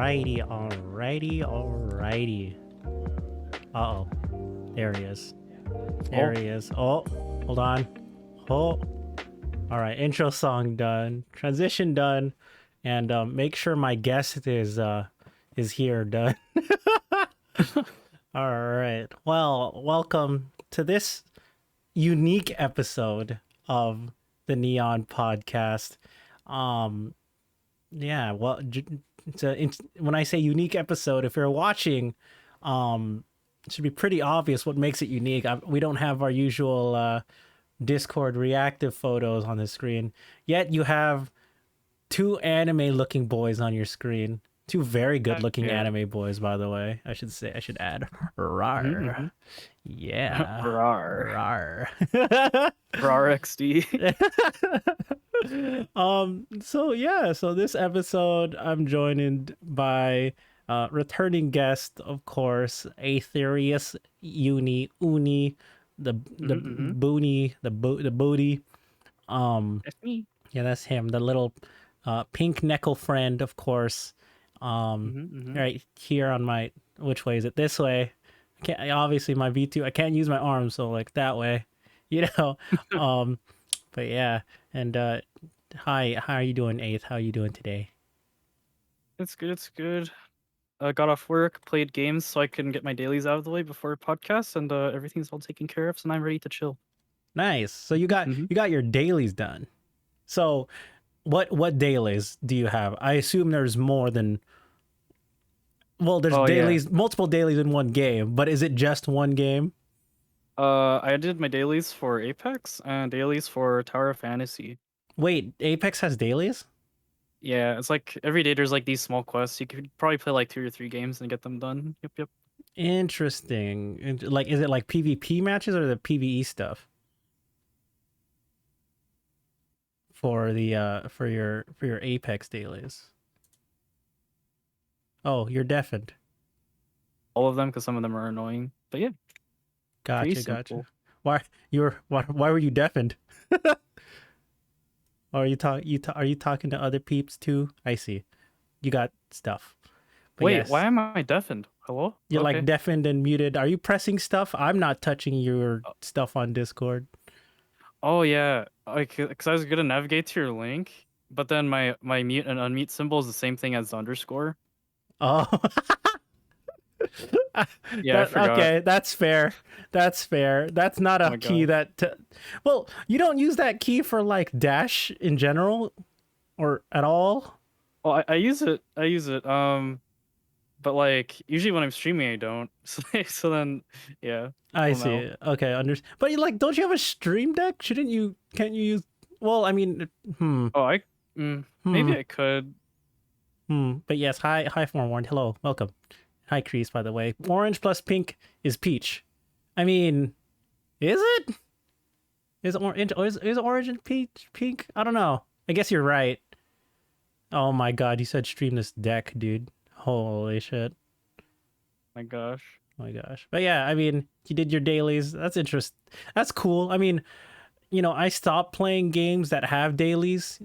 Alrighty. Uh-oh. There he is. There he is. Oh, hold on. Oh. All right, intro song done. Transition done. And make sure my guest is here done. All right. Well, welcome to this unique episode of the Neon podcast. Yeah, well, when I say unique episode, if you're watching, it should be pretty obvious what makes it unique. We don't have our usual Discord reactive photos on the screen, yet you have two anime looking boys on your screen. Two very good looking anime boys, by the way. I should add. Rar. Mm-hmm. Yeah. Rar. Rar. Rar XD. So this episode I'm joined by returning guest, of course, AetheriusUni, the booty. That's me. Yeah, that's him. The little pink neckle friend, of course. Right here on my, which way is it? This way. I can't, obviously my V2, I can't use my arms, so like that way, but yeah. And hi, how are you doing, Eighth? How are you doing today? It's good. I got off work, played games so I can get my dailies out of the way before podcasts, and everything's all taken care of, so now I'm ready to chill. Nice. So you got your dailies done. So what dailies do you have? I assume there's more than, well, there's dailies, multiple dailies in one game, but is it just one game? I did my dailies for Apex and dailies for Tower of Fantasy. Wait, Apex has dailies? Yeah, it's like every day there's like these small quests. You could probably play like 2 or 3 games and get them done. Yep. Interesting. Like, is it like PvP matches or the PvE stuff? For the for your Apex dailies. Oh, you're deafened. All of them, because some of them are annoying. But yeah. Gotcha. Why were you deafened? Are you talking to other peeps too? I see. You got stuff. But wait, yes. Why am I deafened? Hello? You're like deafened and muted. Are you pressing stuff? I'm not touching your stuff on Discord. Oh yeah, like because I was gonna navigate to your link, but then my mute and unmute symbol is the same thing as the underscore. Oh. Yeah, I forgot. Okay, that's fair. That's not a key that well, you don't use that key for like dash in general or at all? Well, I use it. But like usually when I'm streaming I don't. So then yeah. I see. Okay, but you like, don't you have a stream deck? Can't you use, well, I mean, Oh, maybe I could. But yes, hi Forewarned. Hello, welcome. Hi, Crease, by the way. Orange plus pink is peach. I mean, is it? Is orange and peach pink? I don't know. I guess you're right. Oh my god, you said stream this deck, dude. Holy shit. My gosh. But yeah, I mean, you did your dailies. That's interesting. That's cool. I mean, I stopped playing games that have dailies,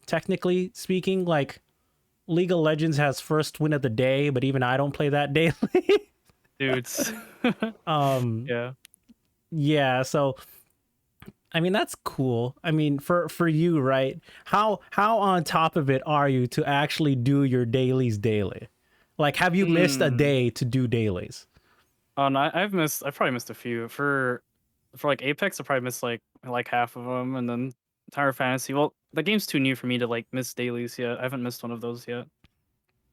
technically speaking. Like, League of Legends has first win of the day, but even I don't play that daily. Dudes. Yeah, so I mean, that's cool. I mean, for you, right? How on top of it are you to actually do your dailies daily? Like, have you missed a day to do dailies? No, I've probably missed a few. For like Apex, I probably missed like half of them, and then Tower of Fantasy. Well, the game's too new for me to like miss dailies yet. I haven't missed one of those yet.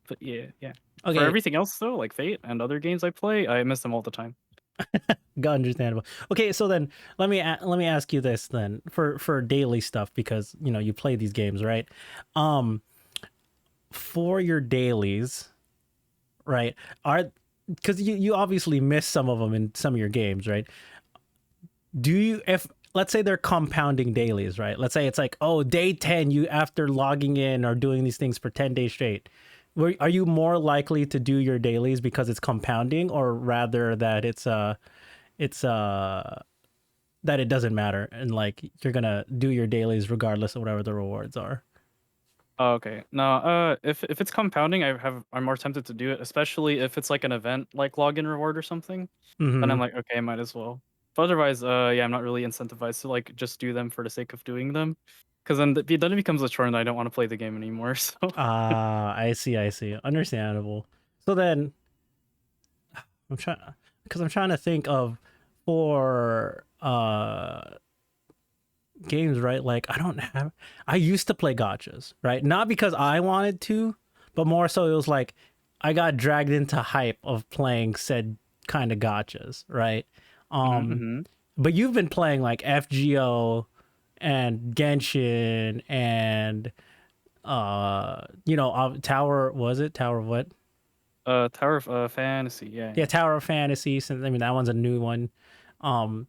But yeah. Okay. For everything else though, like Fate and other games I play, I miss them all the time. Understandable. Okay, so then let me ask you this then for daily stuff, because you play these games, right? For your dailies, right? Because you obviously miss some of them in some of your games, right? Do you, if let's say they're compounding dailies, right? Let's say it's like, oh, day 10, you after logging in or doing these things for 10 days straight. Are you more likely to do your dailies because it's compounding, or rather that that it doesn't matter and like you're gonna do your dailies regardless of whatever the rewards are? Oh, okay. No, if it's compounding, I'm more tempted to do it, especially if it's like an event like login reward or something. Then I'm Hmm. like, okay, I might as well. But otherwise, yeah, I'm not really incentivized to like just do them for the sake of doing them, because then it becomes a chore and I don't want to play the game anymore. So. Ah, I see, I see. Understandable. So then I'm trying because I'm trying to think of for games, right? Like I used to play gachas, right? Not because I wanted to, but more so it was like I got dragged into hype of playing said kind of gachas, right? Hmm. Um Hmm. but you've been playing like FGO and Genshin and Tower, was it Tower of what? Tower of Fantasy, yeah, Yeah, yeah. Tower of Fantasy. Since I mean that one's a new one. Um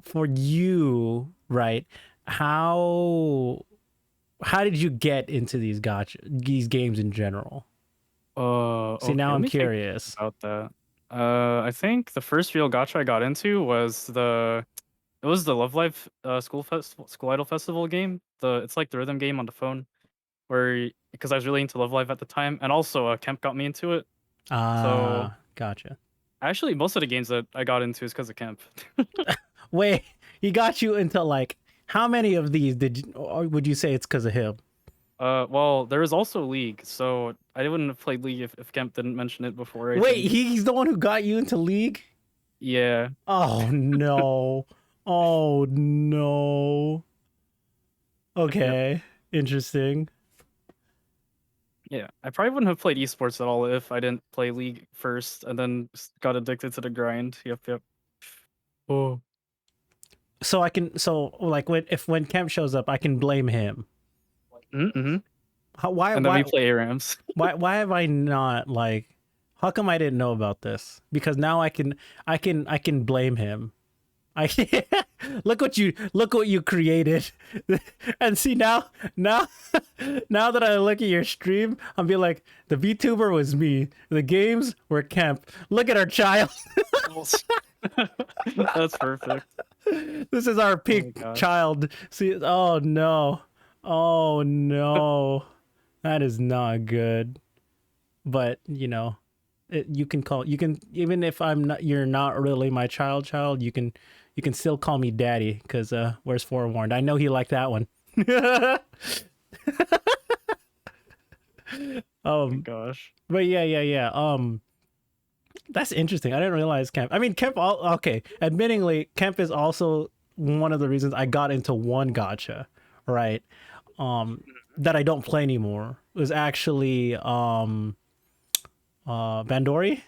for you, right? How how did you get into these games in general? See, Okay, now let I'm me think curious. about that. I think the first real gacha I got into was the Love Live School Idol Festival game. It's like the rhythm game on the phone because I was really into Love Live at the time, and also Kemp got me into it. So Gotcha. actually, most of the games that I got into is because of Kemp. Wait, he got you into like how many of these did you, or would you say it's because of him? Well, there is also League, so I wouldn't have played League if Kemp didn't mention it before, I Wait, think. he's the one who got you into League? Yeah, Oh no. Oh no. yep. Okay. Interesting. Yeah, I probably wouldn't have played esports at all if I didn't play League first and then got addicted to the grind. Yep, yep. Oh. So I can so like when Kemp shows up, I can blame him. Mm-hmm. How, why And then why we play ARAMs. why have I not like how come I didn't know about this? Because now I can blame him. I look what you created. And see now now that I look at your stream, I'm be like the VTuber was me. The games were Kemp. Look at our child. That's perfect. This is our Oh my peak gosh. child. See, oh no. Oh no. That is not good. But, you can call you can even if I'm not you're not really my child, you can still call me daddy cuz where's forewarned. I know he liked that one. Oh my um gosh. but yeah. That's interesting. I didn't realize Kemp. I mean, okay. Admittingly, Kemp is also one of the reasons I got into one gotcha, right? That I don't play anymore. It was actually Bandori,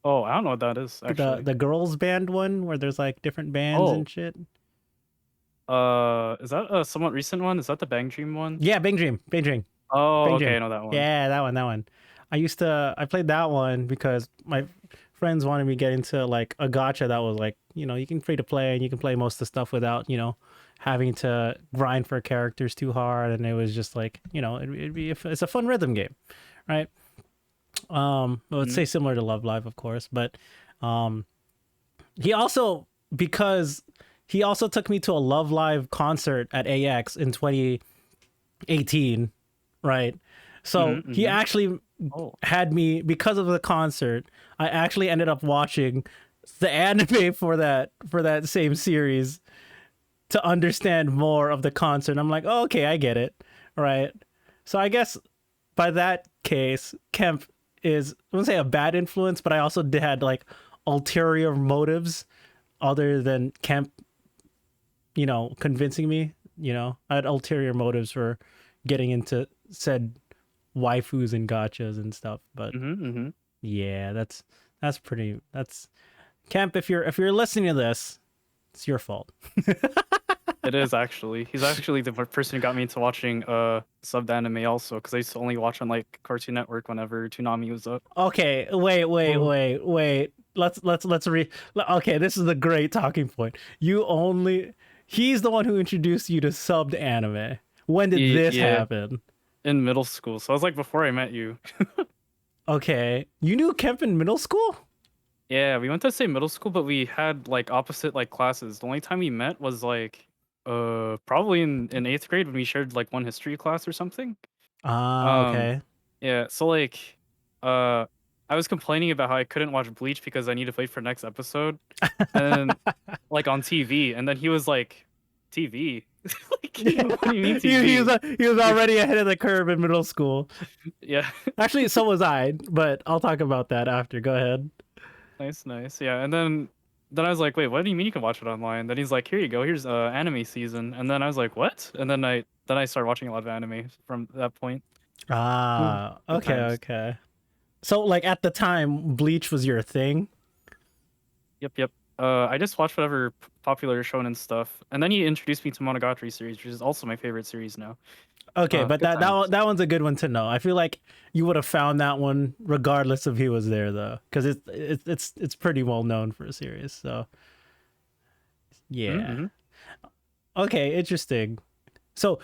Oh, I don't know what that is actually. the girls band one where there's like different bands Oh, and shit. is that a somewhat recent one? Is that the Bang Dream one? Yeah, Bang Dream, Bang Dream, Oh, Bang okay, Dream. I know that one. Yeah, that one. I played that one because my friends wanted me to get into like a gotcha that was like, you can free to play and you can play most of the stuff without, having to grind for characters too hard. And it was just like, it's a fun rhythm game, right? Let's Mhm. say similar to Love Live, of course, but um, he also because he also took me to a Love Live concert at AX in 2018, right? So Mhm. he Mhm. actually Oh. had me because of the concert. I actually ended up watching the anime for that same series to understand more of the concert. I'm like, oh, okay, I get it, right? So I guess by that case, Kemp is I wouldn't say a bad influence, but I also had like ulterior motives other than Kemp, convincing me. I had ulterior motives for getting into said waifus and gachas and stuff. But Mhm. Mhm. yeah, that's Kemp. If you're listening to this, it's your fault. It is actually. He's actually the person who got me into watching subbed anime also, because I used to only watch on like Cartoon Network whenever Toonami was up. Okay, Oh. wait. Let's okay, this is a great talking point. You only he's the one who introduced you to subbed anime. When did this Yeah, happen? in middle school. So I was like before I met you. Okay, you knew Kemp in middle school? Yeah, we went to the same middle school, but we had like opposite like classes. The only time we met was like Probably in 8th grade when we shared like one history class or something. Ah, Um, okay. yeah, so like, uh, I was complaining about how I couldn't watch Bleach because I need to wait for next episode, and then like on TV, and then he was like, "TV? Like, what do you mean TV?" He was already ahead of the curve in middle school. Yeah, Actually, so was I, but I'll talk about that after. Go ahead. nice, nice. Yeah, and then I was like, "Wait, what do you mean you can watch it online?" Then he's like, "Here you go. Here's anime season." And then I was like, "What?" And then I started watching a lot of anime from that point. Good, Ah, good okay, times. okay. So, like at the time, Bleach was your thing. Yep, yep. I just watched whatever popular shonen stuff, and then he introduced me to Monogatari series, which is also my favorite series now. Okay, but Good times. that one's a good one to know. I feel like you would have found that one regardless if he was there though, because it's pretty well known for a series. So yeah. Mm-hmm. Okay, interesting. So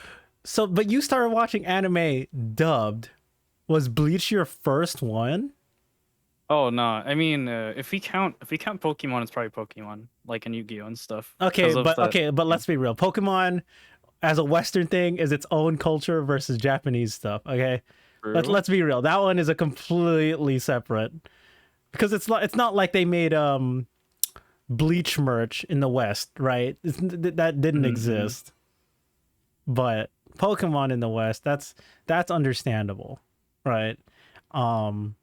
but you started watching anime dubbed. Was Bleach your first one? Oh no, I mean, if we count Pokemon, it's probably Pokemon, like in Yu-Gi-Oh and stuff, because of the Okay, but yeah. let's be real. Pokemon as a Western thing is its own culture versus Japanese stuff. Okay, True. let's be real. That one is a completely separate because it's not like they made Bleach merch in the West, right? That didn't Mm-hmm. exist. But Pokemon in the West, that's understandable, right? Um,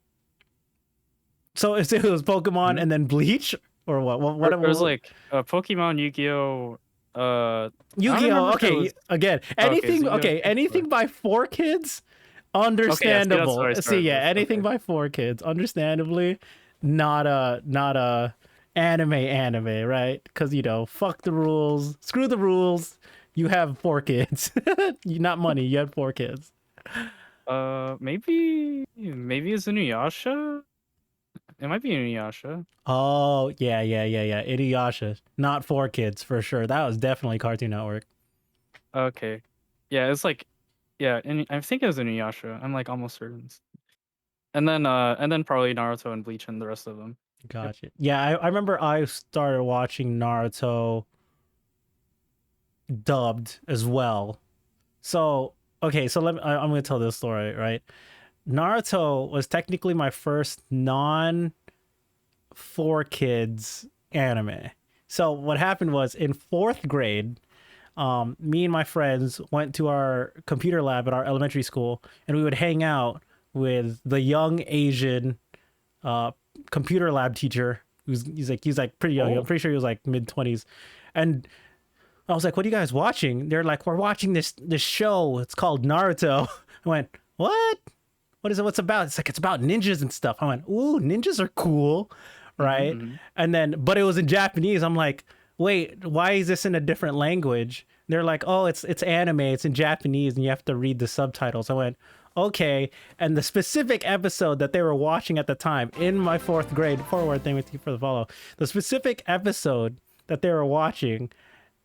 so if it was Pokemon Mm-hmm. and then Bleach or what? It was like Pokemon, Yu-Gi-Oh. I don't Yu-Gi-Oh. remember if it Okay, was. again, Okay, it's Yu-Gi-Oh! anything by four kids, Okay, yeah, see, that's what understandable. I See, started yeah, with. anything Okay. by four kids, understandably, not a anime, right? Because fuck the rules, screw the rules. You have four kids, you not money. You had four kids. Maybe it's Inuyasha. It might be Inuyasha. Oh yeah. Inuyasha, not four kids for sure. That was definitely Cartoon Network. Okay. Yeah, it's like yeah, and I think it was Inuyasha. I'm like almost certain. And then probably Naruto and Bleach and the rest of them. Yep. Gotcha. Yeah, I remember I started watching Naruto dubbed as well. So okay, so I'm gonna tell this story, right? Naruto was technically my first non four kids anime. So what happened was in fourth grade, me and my friends went to our computer lab at our elementary school, and we would hang out with the young Asian uh, computer lab teacher. He's like pretty young. I'm Oh. pretty sure he was like mid 20s, and I was like, "What are you guys watching?" They're like, "We're watching this show. It's called Naruto." I went, "What? What is it? What's it about?" It's like it's about ninjas and stuff. I went, "Ooh, ninjas are cool, Mm-hmm, right?" mm-hmm. And then, but it was in Japanese. I'm like, "Wait, why is this in a different language?" They're like, "Oh, it's anime. It's in Japanese, and you have to read the subtitles." I went, "Okay." And the specific episode that they were watching at the time in my fourth grade, forward thing with you for the follow, the specific episode that they were watching,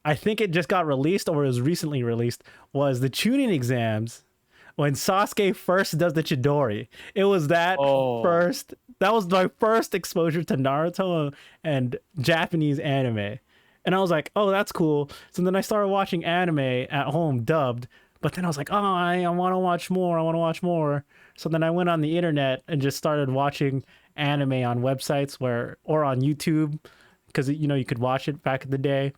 I think it just got released or it was recently released, was the tuning exams when Sasuke first does the Chidori. It was Oh. that was my first exposure to Naruto and Japanese anime. And I was like, oh, that's cool. So then I started watching anime at home dubbed, but then I was like, oh, I want to watch more. I want to watch more. So then I went on the internet and just started watching anime on websites or on YouTube because you could watch it back in the day,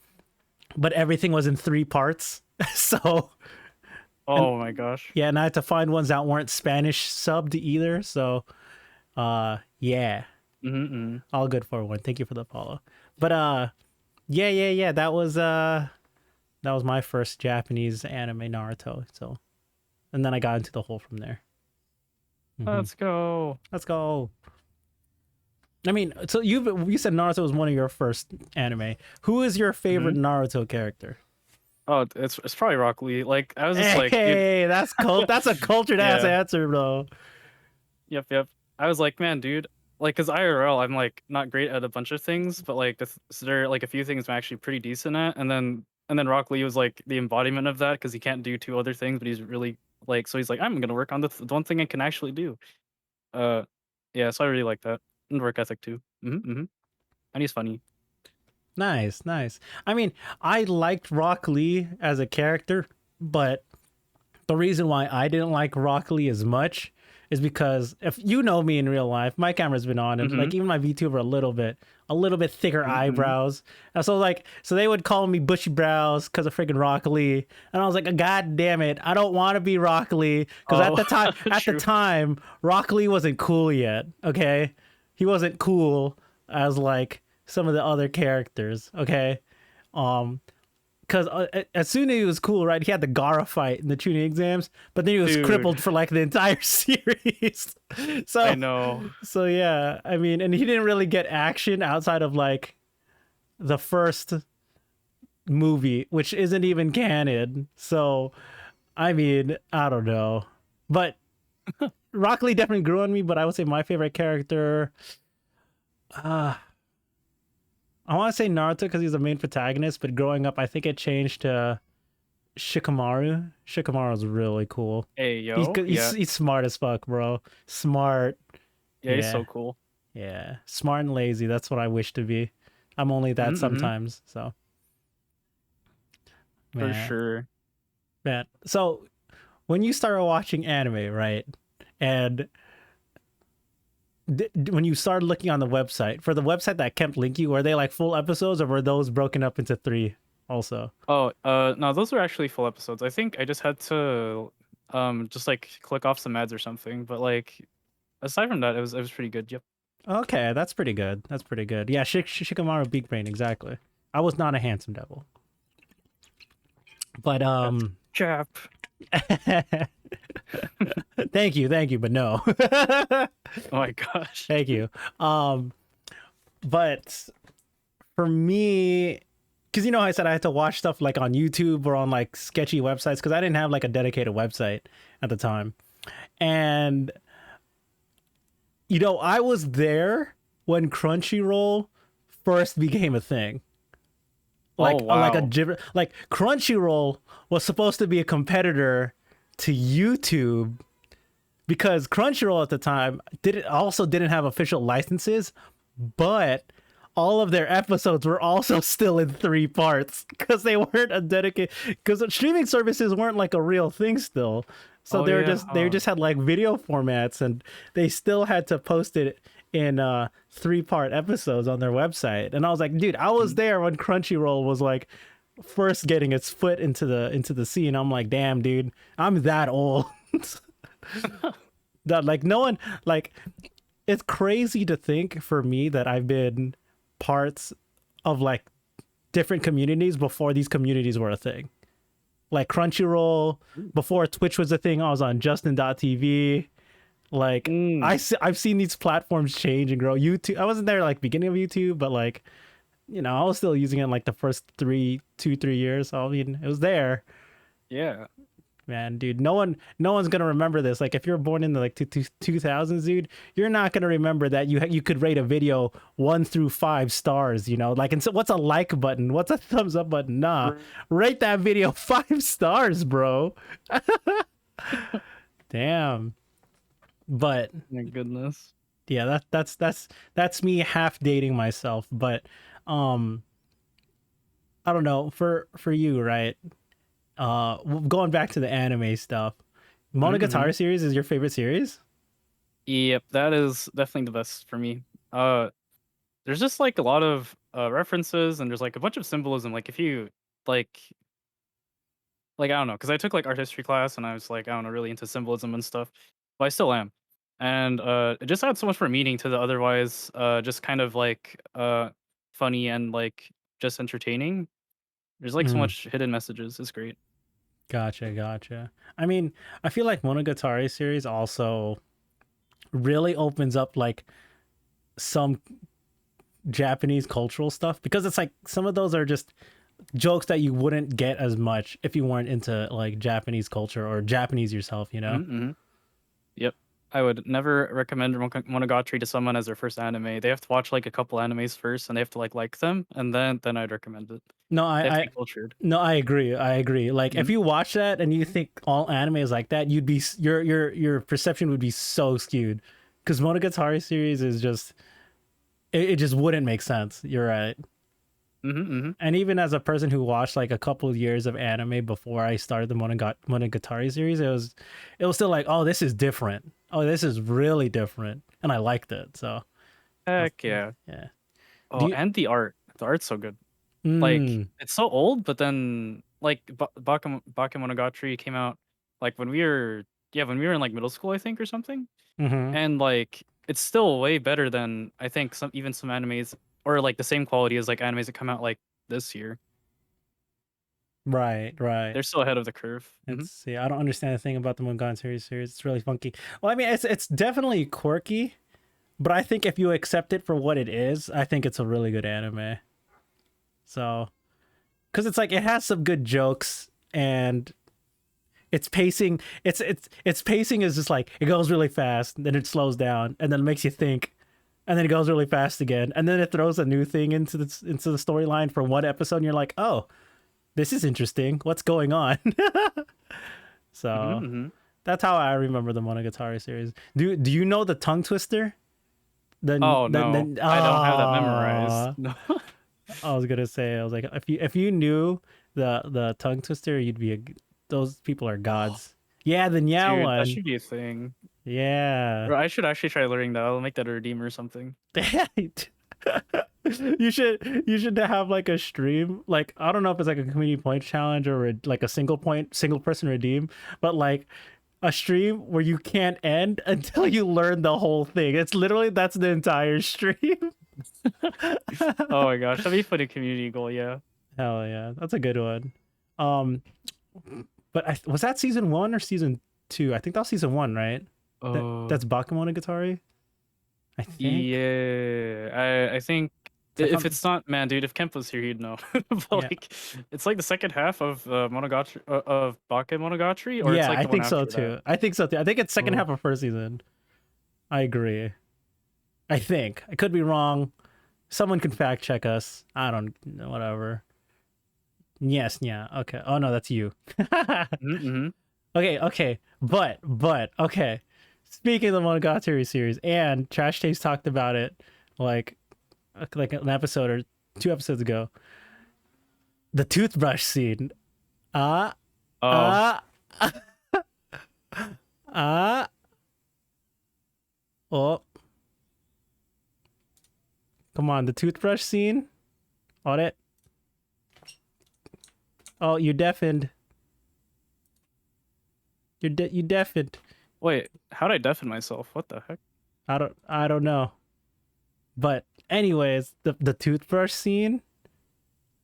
but everything was in three parts. So, and Oh my gosh. yeah, and I had to find ones that weren't Spanish subbed either. So, yeah, Mm-hmm. all good for one. Thank you for the follow. But yeah. That was my first Japanese anime, Naruto. So, and then I got into the whole from there. Hmm. Let's go. Let's go. I mean, so you said Naruto was one of your first anime. Who is your Mm-hmm. favorite Naruto character? Oh, it's probably Rock Lee. Like I was just like, dude. Hey, that's cult. That's a cultured ass Yeah. answer, bro. Yep, yep. I was like, man, dude, like, cause IRL, I'm like not great at a bunch of things, but like, so there are like a few things I'm actually pretty decent at, and then Rock Lee was like the embodiment of that, because he can't do two other things, but he's really like, so he's like, I'm gonna work on the one thing I can actually do. Yeah, so I really like that, and work ethic too. Mm-hmm, mm-hmm. And he's funny. Nice, nice. I mean, I liked Rock Lee as a character, but the reason why I didn't like Rock Lee as much is because if you know me in real life, my camera's been on, and Mm-hmm. like even my VTuber a little bit thicker Mm-hmm. eyebrows. And so like, so they would call me bushy brows because of freaking Rock Lee, and I was like, God damn it, I don't want to be Rock Lee because Oh, at the true. time, Rock Lee wasn't cool yet. Okay, he wasn't cool as like some of the other characters. Okay, um, because as soon as he was cool, right? He had the Gara fight in the tuning exams, but then he was Dude, crippled for like the entire series. I so, know. so yeah, I mean, and he didn't really get action outside of like the first movie, which isn't even canon. So, I mean, I don't know, but Rock Lee definitely grew on me. But I would say my favorite character, uh, I want to say Naruto because he's the main protagonist. But growing up, I think it changed to Shikamaru. Shikamaru's really cool. Hey, yo. Yeah. He's smart as fuck, bro. Smart. Yeah, he's Yeah. so cool. Yeah. Smart and lazy. That's what I wish to be. I'm only that Mm-hmm. sometimes. So, For man. sure. Man. So, when you started watching anime, right? And when you started looking on the website, for the website that kept linking you, were they like full episodes or were those broken up into three also? Oh, no, those were actually full episodes. I think I just had to just like click off some ads or something. But like aside from that, it was pretty good. Yep. Okay, that's pretty good. That's pretty good. Yeah, Shikamaru Big Brain, exactly. I was not a handsome devil. But That's cap. thank you, but no. Oh my gosh. Thank you. Um but for me, because you know I said I had to watch stuff like on YouTube or on like sketchy websites because I didn't have like a dedicated website at the time. And you know, I was there when Crunchyroll first became a thing. Oh Like a wow. like Crunchyroll was supposed to be a competitor to YouTube because Crunchyroll at the time didn't have official licenses, but all of their episodes were also still in three parts because they weren't a dedicated because streaming services weren't like a real thing still. So Oh yeah. they just had like video formats and they still had to post it in three-part episodes on their website. And I was like, dude, I was Mm. there when Crunchyroll was like first getting its foot into the scene. I'm like, damn, dude, I'm that old. That like no one like it's crazy to think for me that I've been parts of like different communities before these communities were a thing. Like Crunchyroll, before Twitch was a thing, I was on Justin.tv. Like Mm. I've seen these platforms change and grow. YouTube, I wasn't there like beginning of YouTube, but like you know, I was still using it in like the first 3 years. So, I mean, it was there. Yeah. Man, dude, no one's gonna remember this. Like, if you're born in the like 2000s, dude, you're not gonna remember that you could rate a video 1 through 5 stars. You know, like, and so what's a like button? What's a thumbs up button? Nah, For- rate that video 5 stars, bro. Damn. But My goodness. yeah, that's me half dating myself. But um, I don't know for you, right? Going back to the anime stuff, Mm-hmm. Monogatari series is your favorite series? Yep, that is definitely the best for me. There's just like a lot of references and there's like a bunch of symbolism. Like if you like I don't know, because I took like art history class and I was like, I don't know, really into symbolism and stuff. But I still am. And it just adds so much more meaning to the otherwise just kind of like funny and like just entertaining. There's like so Mm, much hidden messages. It's great. gotcha, gotcha. I mean, I feel like Monogatari series also really opens up like some Japanese cultural stuff because it's like some of those are just jokes that you wouldn't get as much if you weren't into like Japanese culture or Japanese yourself, you know? Mm-hmm. Yep. I would never recommend Monogatari to someone as their first anime. They have to watch like a couple animes first, and they have to like them, and then I'd recommend it. No, They have to I be cultured. no, I agree. I agree. Like if Mhm. you watch that and you think all anime is like that, you'd be your perception would be so skewed. Because Monogatari series is just it just wouldn't make sense. You're right. Mm-hmm. And even as a person who watched like a couple of years of anime before I started the Monogatari series, it was still like, oh, this is different. Oh, this is really different, and I liked it. So Heck yeah. yeah. Do Oh, you? and the art. The art's so good. Like Mm, it's so old, but then like Bakemonogatari came out like when we were when we were in like middle school, I think, or something. mm-hmm. And like it's still way better than I think some animes or like the same quality as like animes that come out like this year. Right, right. They're still ahead of the curve. Let's see. I don't understand a thing about the Monogatari series. It's really funky. Well, I mean, it's definitely quirky, but I think if you accept it for what it is, I think it's a really good anime. So, because it's like it has some good jokes and its pacing. Its pacing is just like it goes really fast, then it slows down, and then it makes you think, and then it goes really fast again, and then it throws a new thing into the storyline for one episode, and you're like, oh, this is interesting. What's going on? So Mm-hmm. that's how I remember the Monogatari series. Do you know the tongue twister? Oh no, I don't have that memorized. Ah, No. I was gonna say, I was like, if you knew the tongue twister, you'd be those people are gods. Yeah, the Nya Dude, that one. should be a thing. Yeah. Or I should actually try learning that. I'll make that a redeem or something. You should have like a stream. Like I don't know if it's like a community point challenge or like a single person redeem, but like a stream where you can't end until you learn the whole thing. It's literally that's the entire stream. Oh my gosh, that'd be a funny community goal. Yeah. Hell yeah, that's a good one. Um, but was that season 1 or season 2? I think that was season 1, right? Oh. That's Bakemonogatari, I think. Yeah, I think I if found, it's not, man, dude, if Kemp was here, he'd know. But yeah, like, it's like the second half of Monogatari of Bakemonogatari, or it's yeah, like I the one think so after that. too. I think so too. I think it's second Oh. half of first season. I agree. I think I could be wrong. Someone can fact check us. I don't know. Whatever. Yes, yeah. Okay. Oh no, that's you. Mm-hmm. Okay. But okay. Speaking of the Monogatari series, and Trash Taste talked about it like an episode or 2 episodes ago. The toothbrush scene. Ah, Oh, ah, ah. Oh, come on. The toothbrush scene. On it. Oh, you deafened. You deafened. wait, how'd I deafen myself? What the heck? I don't know. But anyways, the toothbrush scene.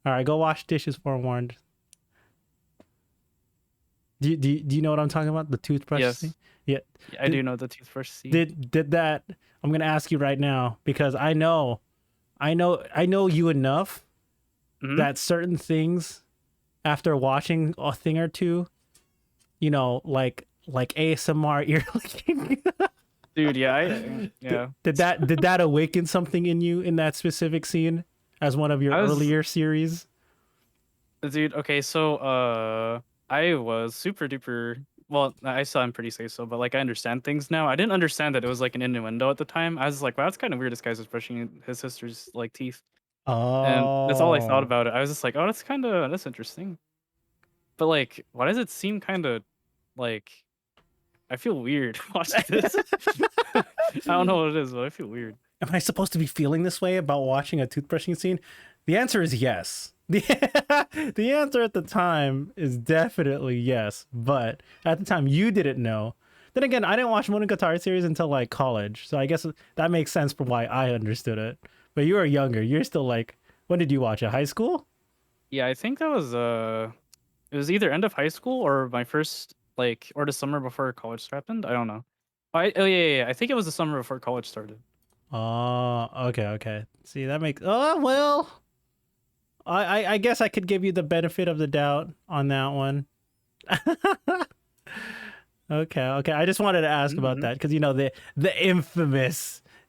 All right, go wash dishes forewarned. Do you know what I'm talking about? The toothbrush scene? Yes, Yeah. yeah, I Did do know the toothbrush scene. did that I'm going to ask you right now because I know you enough Hmm. that certain things after watching a thing or two, like ASMR ear licking. Dude, yeah, did, yeah. did that awaken something in you in that specific scene as one of your I was earlier series? Dude, okay, so I was super duper well, I still am pretty say so, but like I understand things now. I didn't understand that it was like an innuendo at the time. I was like, wow, that's kind of weird. This guy's just brushing his sister's like teeth. And that's all I thought Oh. about it. I was just like, oh, that's interesting. But like, why does it seem kind of like I feel weird watching this? I don't know what it is, but I feel weird. Am I supposed to be feeling this way about watching a toothbrushing scene? The answer is yes. The answer at the time is definitely yes, but at the time you didn't know. Then again, I didn't watch Monogatari series until like college, so I guess that makes sense for why I understood it. But you were younger. You're still like, when did you watch it? High school? Yeah, I think that was it was either end of high school or my first like or the summer before college happened. I don't know. Oh yeah. I think it was the summer before college started. Oh, okay. See, that makes. Oh well. I guess I could give you the benefit of the doubt on that one. Okay. I just wanted to ask about Mm-hmm. that because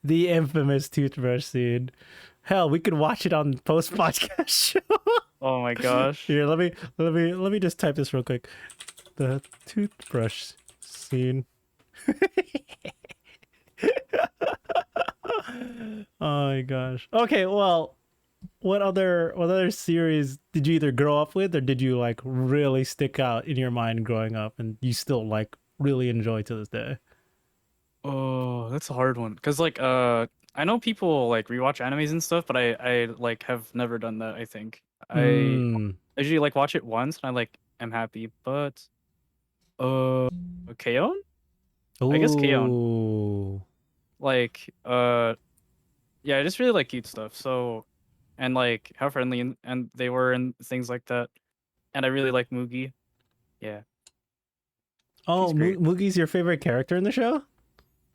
the infamous toothbrush scene. Hell, we could watch it on post podcast show. Oh my gosh. Here, let me just type this real quick. The toothbrush scene. Oh my gosh. Okay, well, what other series did you either grow up with or did you like really stick out in your mind growing up and you still like really enjoy to this day? Oh, that's a hard one. Cause like I know people like rewatch animes and stuff, but I like have never done that, I think. I Hmm. usually like watch it once and I like am happy. But uh K-On? I guess K-On. Ooh. Like yeah, I just really like cute stuff. So and like how friendly and they were and things like that. And I really like Mugi. Yeah. Oh, She's great. Moogie's your favorite character in the show?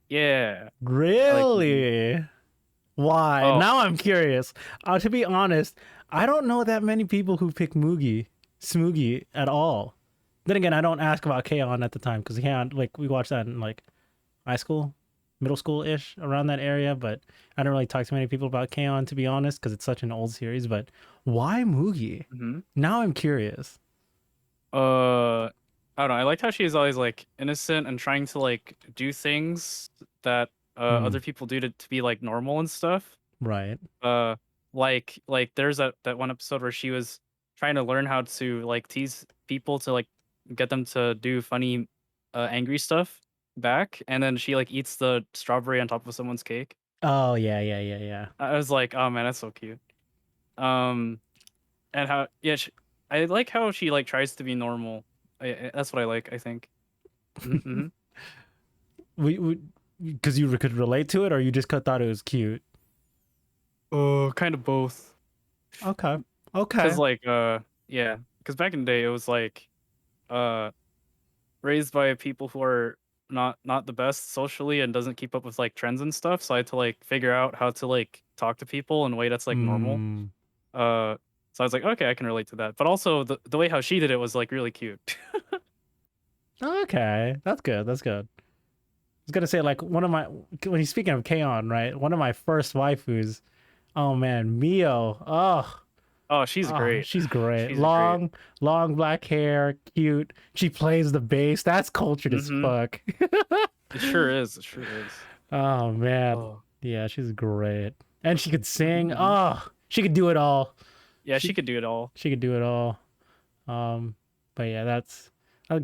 Yeah. I like Mugi. Really? Why? Oh, Now I'm curious. To be honest, I don't know that many people who pick Smoogie at all. Then again, I don't ask about K-On! At the time because K-On! Like we watched that in like high school, middle school ish, around that area. But I don't really talk to many people about K-On! To be honest, because it's such an old series. But why Moogie? mhm. Now I'm curious. I don't know. I liked how she's always like innocent and trying to like do things that Hmm. other people do to be like normal and stuff. Right. Uh like there's that one episode where she was trying to learn how to like tease people to like get them to do funny angry stuff back, and then she like eats the strawberry on top of someone's cake. Oh yeah, yeah, yeah, yeah. I was like, "Oh man, that's so cute." Um and how yeah, I like how she like tries to be normal. That's what I like, I think. Mm-hmm. We because you could relate to it, or you just thought it was cute. Oh, kind of both. Okay. Cause Okay. like yeah, cause back in the day it was like uh raised by people who are not the best socially and doesn't keep up with like trends and stuff. So I had to like figure out how to like talk to people in a way that's like normal. Hmm. Uh so I was like, okay, I can relate to that. But also the way how she did it was like really cute. Okay, that's good. That's good. I was gonna say like one of my when he's speaking of K-On! Right, one of my first waifus. Oh man, Mio. Oh, she's Oh, great. she's great. She's great. Long black hair, cute. She plays the bass. That's cultured as Mm-hmm. fuck. It sure is. It sure is. Oh man, Oh. yeah, she's great, and she could sing. Mm-hmm. Oh, she could do it all. Yeah, she She could do it all. she could do it all. But yeah, that's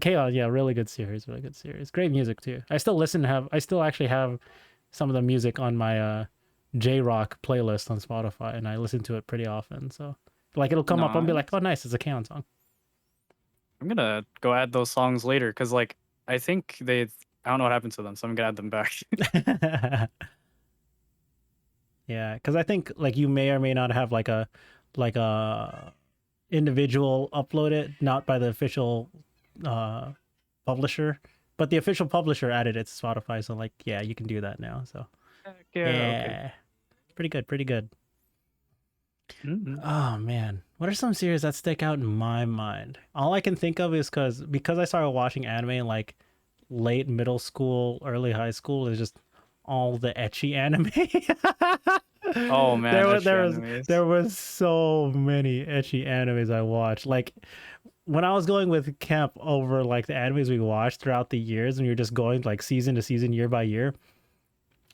Chaos. Yeah, really good series. Really good series. Great music too. I still actually have some of the music on my J Rock playlist on Spotify, and I listen to it pretty often. So like it'll come up and be like, oh Nice. nice, it's a Chaos song. I'm gonna go add those songs later because, like, I think they. I don't know what happened to them, so I'm gonna add them back. Yeah, because I think like you may or may not have like a individual upload it, not by the official uh publisher, but the official publisher added it to Spotify. So like, yeah, you can do that now. So Heck yeah. Okay. yeah, pretty good, pretty good. Mm-hmm. Oh man, what are some series that stick out in my mind? All I can think of is because I started watching anime in like late middle school, early high school, is just all the ecchi anime. Oh man, there was extra there was animes. there was so many ecchi animes I watched. Like when I was going with camp over like the animes we watched throughout the years, and you're just going like season to season, year by year.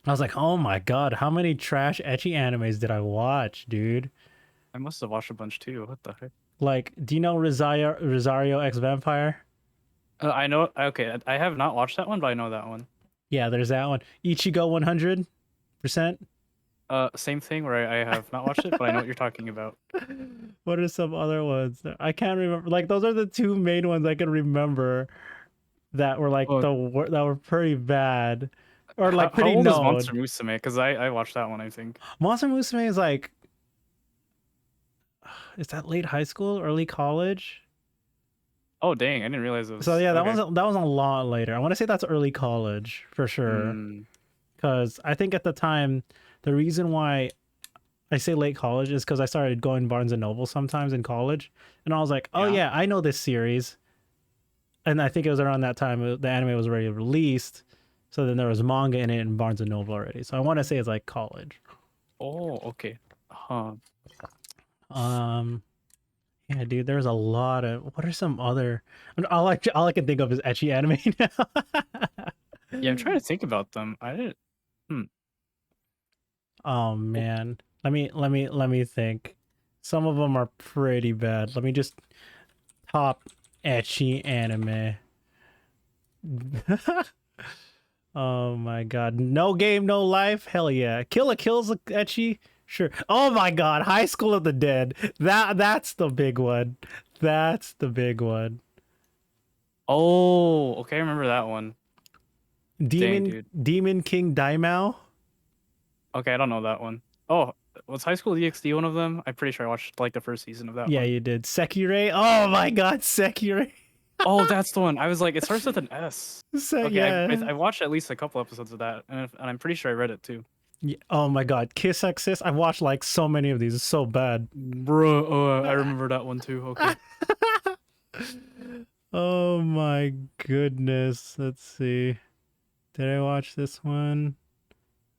I was like, oh my god, how many trash ecchi animes did I watch, dude? I must have watched a bunch too. What the heck? Like, do you know Rosario X Vampire? I know. Okay, I have not watched that one, but I know that one. Yeah, there's that one. Ichigo 100%. Same thing where I have not watched it, but I know what you're talking about. What are some other ones? I can't remember. Like those are the two main ones I can remember that were like Oh, that were pretty bad or like how pretty old is known. Monster Musume? Because I watched that one, I think. Monster Musume is like, is that late high school, early college? Oh dang, I didn't realize it So was yeah, okay. that was a lot later. I want to say that's early college for sure, Hmm. because I think at the time the reason why I say late college is because I started going Barnes and Noble sometimes in college, and I was like, oh Yeah. yeah, I know this series, and I think it was around that time the anime was already released. So then there was manga in it in Barnes and Noble already. So I want to say it's like college. Oh, okay. Huh. Um, yeah, dude, there's a lot of. What are some other? All I can think of is ecchi anime now. Yeah, I'm trying to think about them. I didn't. Hmm. Oh Oh, man, let me think. Some of them are pretty bad. Let me just top etchy anime. Oh my god. No game, no life? Hell yeah. Kill a Kill's etchy? Sure. Oh my god, High School of the Dead. That's the big one. That's the big one. Oh, okay, I remember that one. Dang, Demon dude. Demon King Daimao? Okay, I don't know that one. Oh, was High School DxD one of them? I'm pretty sure I watched like the first season of that Yeah, one. you did. Sekirei? Oh my god, Sekirei. Oh, that's the one. I was like, it starts with an S. Okay, Yeah. I watched at least a couple episodes of that, and I'm pretty sure I read it too. Oh my god, Kiss Exist. I've watched like so many of these. It's so bad. Bro, I remember that one too. Okay. Oh my goodness. Let's see. Did I watch this one?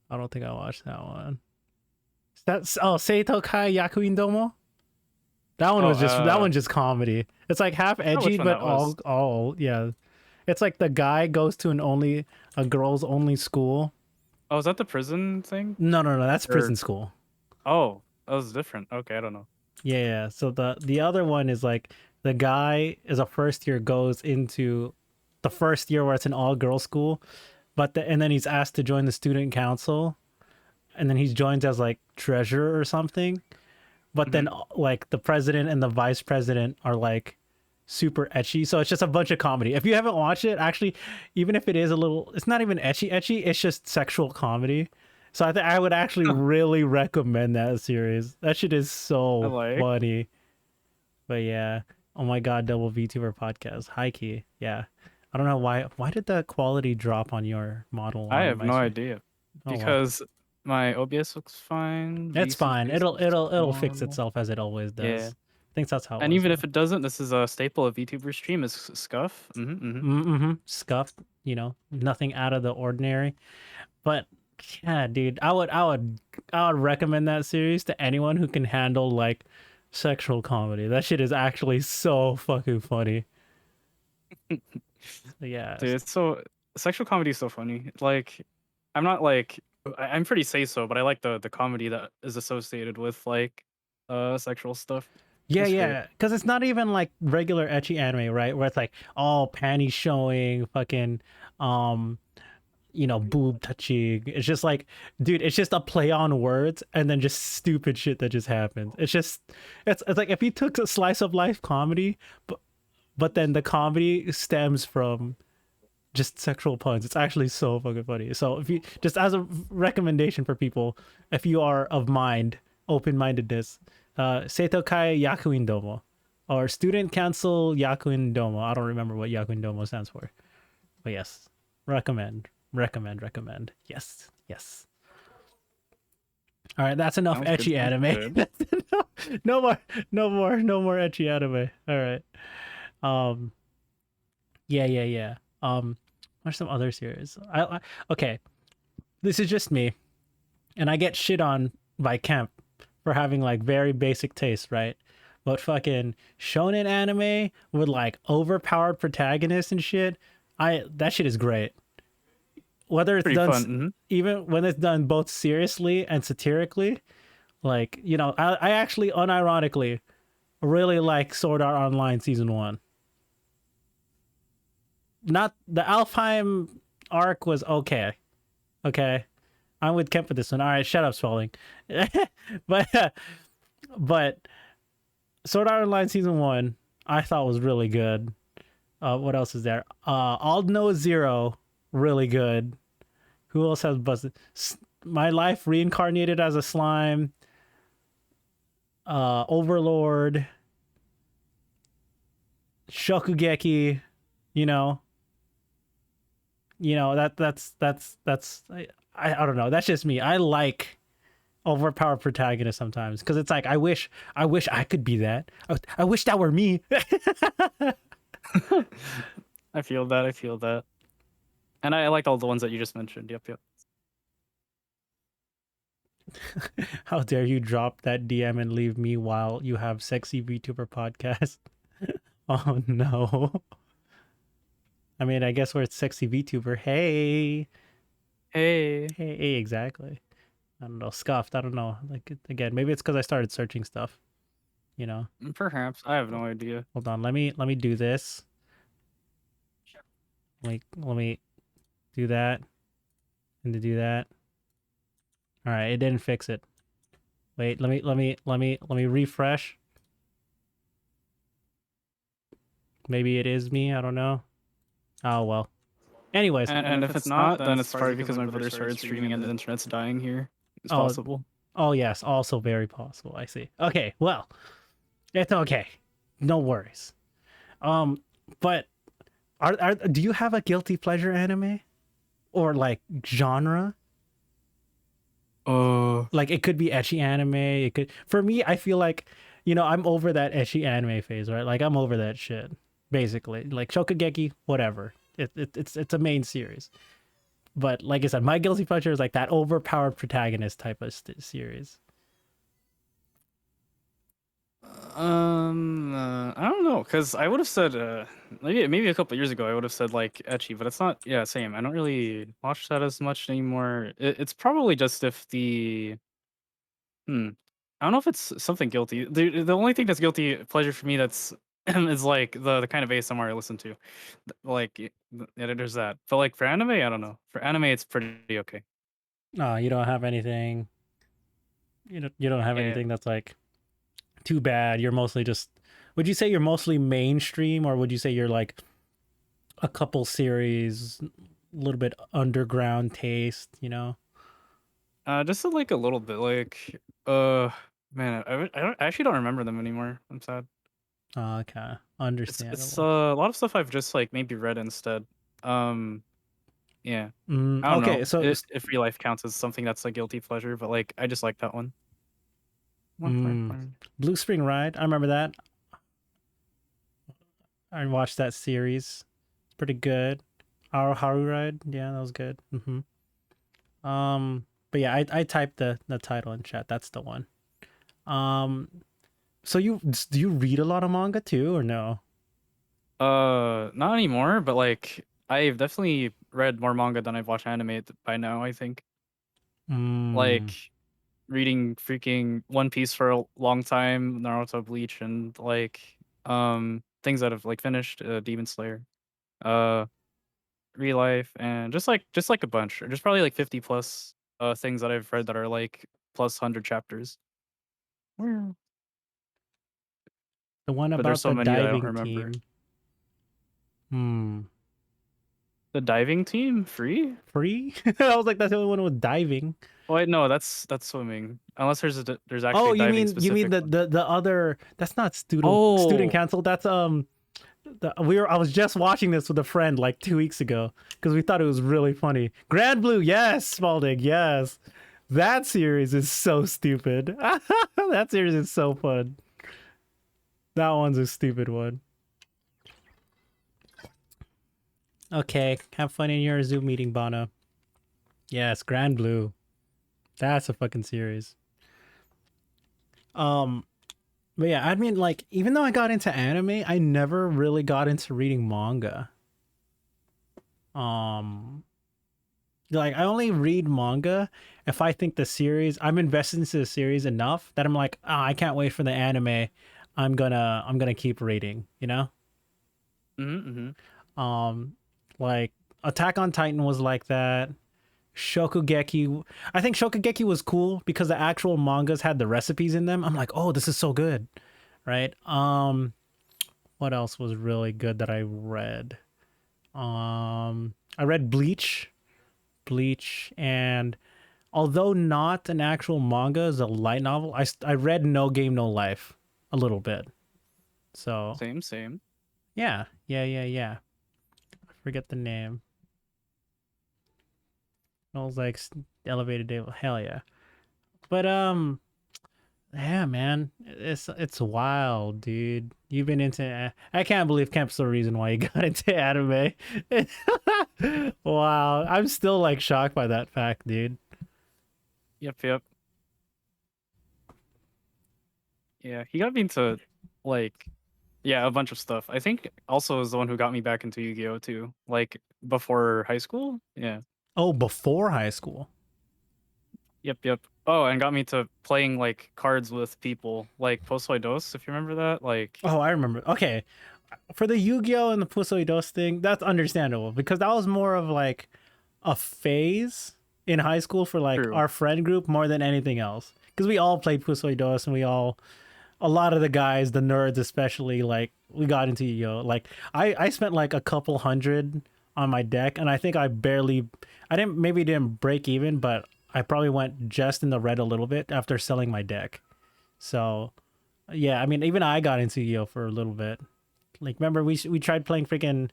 I don't think I watched that one. That's Seito Kai Yakuin Domo? Oh, That one's just comedy. It's like half I forgot edgy, which one but that was. all yeah. It's like the guy goes to a girls only school. Oh, is that the prison thing? No, that's Or prison school. oh, that was different. Okay, I don't know. Yeah. So the other one is like the guy is a first year goes into the first year where it's an all girls school, and then he's asked to join the student council, and then he's joined as like treasurer or something. But Hmm. then like the president and the vice president are like super etchy. So it's just a bunch of comedy. If you haven't watched it, actually, even if it is a little, it's not even etchy. It's just sexual comedy. So I would actually really recommend that series. That shit is I so like. funny. But yeah, oh my god, double VTuber podcast, high key. Yeah, I don't know why did the quality drop on your model I on have my no stream? idea Oh well, because my OBS looks fine. it's VC fine. space looks It'll fix normal. itself as it always Yeah. does. I think that's how it And was even though. if it doesn't, this is a staple of VTuber stream is scuff. Mm-hmm. Scuffed, nothing out of the ordinary. But yeah, dude, I would recommend that series to anyone who can handle like sexual comedy. That shit is actually so fucking funny. So, yeah. Dude, it's so sexual comedy is so funny. Like, I'm not like I'm pretty say so, but I like the comedy that is associated with like sexual stuff. Yeah, It's great. yeah, because it's not even like regular etchy anime, right? Where it's like all panties showing, fucking, um, boob touching. It's just like, dude, it's just a play on words and then just stupid shit that just happens. It's like if you took a slice of life comedy, but then the comedy stems from just sexual puns. It's actually so fucking funny. So if you just as a recommendation for people, if you are of open mindedness, Seito Kai Yakuin Domo, or Student Council Yakuin Domo. I don't remember what Yakuin Domo stands for, but yes, recommend. Yes. All right, that's enough Sounds good. etchy Sounds anime. good. No more, no more etchy anime. All right. Um. Yeah. What's some other series? Okay. This is just me, and I get shit on by Kemp for having like very basic taste, right? But fucking shonen anime with like overpowered protagonists and shit, that shit is great. Whether it's Pretty done fun. Hmm. even when it's done both seriously and satirically, like I actually unironically really like Sword Art Online season one. Not the Alfheim arc was okay. Okay, I'm with Kemp for this one. All right, shut up, Spalding. but but Sword Art Online season one, I thought was really good. What else is there? Aldno Zero, really good. Who else has busted? My life reincarnated as a slime. Overlord, Shokugeki. You know, that's I don't know. That's just me. I like overpowered protagonists sometimes because it's like I wish I could be that. I wish that were me. I feel that. I feel that. And I liked all the ones that you just mentioned. Yep. How dare you drop that DM and leave me while you have sexy VTuber podcast? Oh no. I mean, I guess we're sexy VTuber. Hey. Hey. Hey, exactly. I don't know. Scuffed. I don't know. Like again, maybe it's because I started searching stuff. you know. Perhaps. I have no idea. Hold on, let me do this. Let me do that and to do that. All right, it didn't fix it. Wait, let me refresh. Maybe it is me. I don't know. Oh well. Anyways, And if it's not, then it's probably because my brother started streaming and the internet's dying here. It's oh possible. oh yes, also very possible. I see. Okay, well, it's okay. No worries. Um, but are do you have a guilty pleasure anime or like genre? Uh, Like it could be ecchi anime. It could for me. I feel like I'm over that ecchi anime phase, right? Like I'm over that shit. Basically, like Shokugeki, whatever. It's a main series. But like I said, my guilty pleasure is like that overpowered protagonist type of series. I don't know, cause I would have said maybe a couple years ago I would have said like etchy, but it's not. Yeah, same. I don't really watch that as much anymore. It's probably just if the hmm. I don't know if it's something guilty. The only thing that's guilty pleasure for me that's is like the kind of ASMR I listen to. Like yeah, there's that. But like for anime, I don't know. For anime, it's pretty okay. No, you don't have anything. You don't have Yeah. anything that's like too bad. You're mostly just. Would you say you're mostly mainstream, or would you say you're like a couple series, a little bit underground taste? Just like a little bit. Like uh, man, I actually don't remember them anymore. I'm sad. Okay, It's understandable. a lot of stuff I've just like maybe read instead. Um, yeah. I don't Okay, know so if real life counts as something that's a guilty pleasure, but like I just like that one. mm, Blue Spring Ride, I remember that. I watched that series. Pretty good. Our Haru Ride, yeah, that was good. But yeah, I typed the title in chat. That's the one. Um, so do you read a lot of manga too, or no? Not anymore, but like I've definitely read more manga than I've watched anime by now, I think. Mm, Like reading freaking One Piece for a long time, Naruto, Bleach, and like things that have like finished Demon Slayer. Uh Real Life and just like a bunch. Or just probably like 50 plus things that I've read that are like plus 100 chapters. Mm. the one But there's about so the many that I don't diving remember. team. Hmm. The diving team free? Free? I was like, that's the only one with diving. Oh wait, no, that's swimming. Unless there's actually Oh, a you diving mean you mean specific the one. the the other? That's not student Oh, council. That's I was just watching this with a friend like 2 weeks ago because we thought it was really funny. Grand Blue, yes, Spalding, yes. That series is so stupid. That series is so fun. That one's a stupid one. Okay, have fun in your Zoom meeting, Bono. Yes, Grand Blue. That's a fucking series. Um, but yeah, I mean, like, even though I got into anime, I never really got into reading manga. Um, like, I only read manga if I think I'm invested into the series enough that I'm like, I can't wait for the anime. I'm gonna keep reading. mm-hmm. Um, like Attack on Titan was like that. Shokugeki. I think Shokugeki was cool because the actual mangas had the recipes in them. I'm like, oh, this is so good, right? What else was really good that I read? I read Bleach, and although not an actual manga, is a light novel. I read No Game No Life a little bit. So Same. yeah. I forget the name. It was like Elevated Day. Hell yeah. But yeah, man, it's wild, dude. You've been into. I can't believe Camp's the reason why you got into anime. Wow, I'm still like shocked by that fact, dude. Yep. Yeah, he got me into like yeah, a bunch of stuff. I think also is the one who got me back into Yu-Gi-Oh too. Like before high school. Yeah. Oh, before high school. Yep. Oh, and got me to playing like cards with people, like Posoy Dos, if you remember that. Like, Oh, I remember. Okay, for the Yu-Gi-Oh and the Pusui Dos thing, that's understandable because that was more of like a phase in high school for like true. our friend group more than anything else. Because we all played Pusui Dos and we all, a lot of the guys, the nerds especially, like we got into Yu-Gi-Oh. Like I spent like a couple hundred on my deck, and I think I didn't maybe didn't break even, but I probably went just in the red a little bit after selling my deck. So yeah, I mean even I got into Yu-Gi-Oh for a little bit. Like remember we tried playing freaking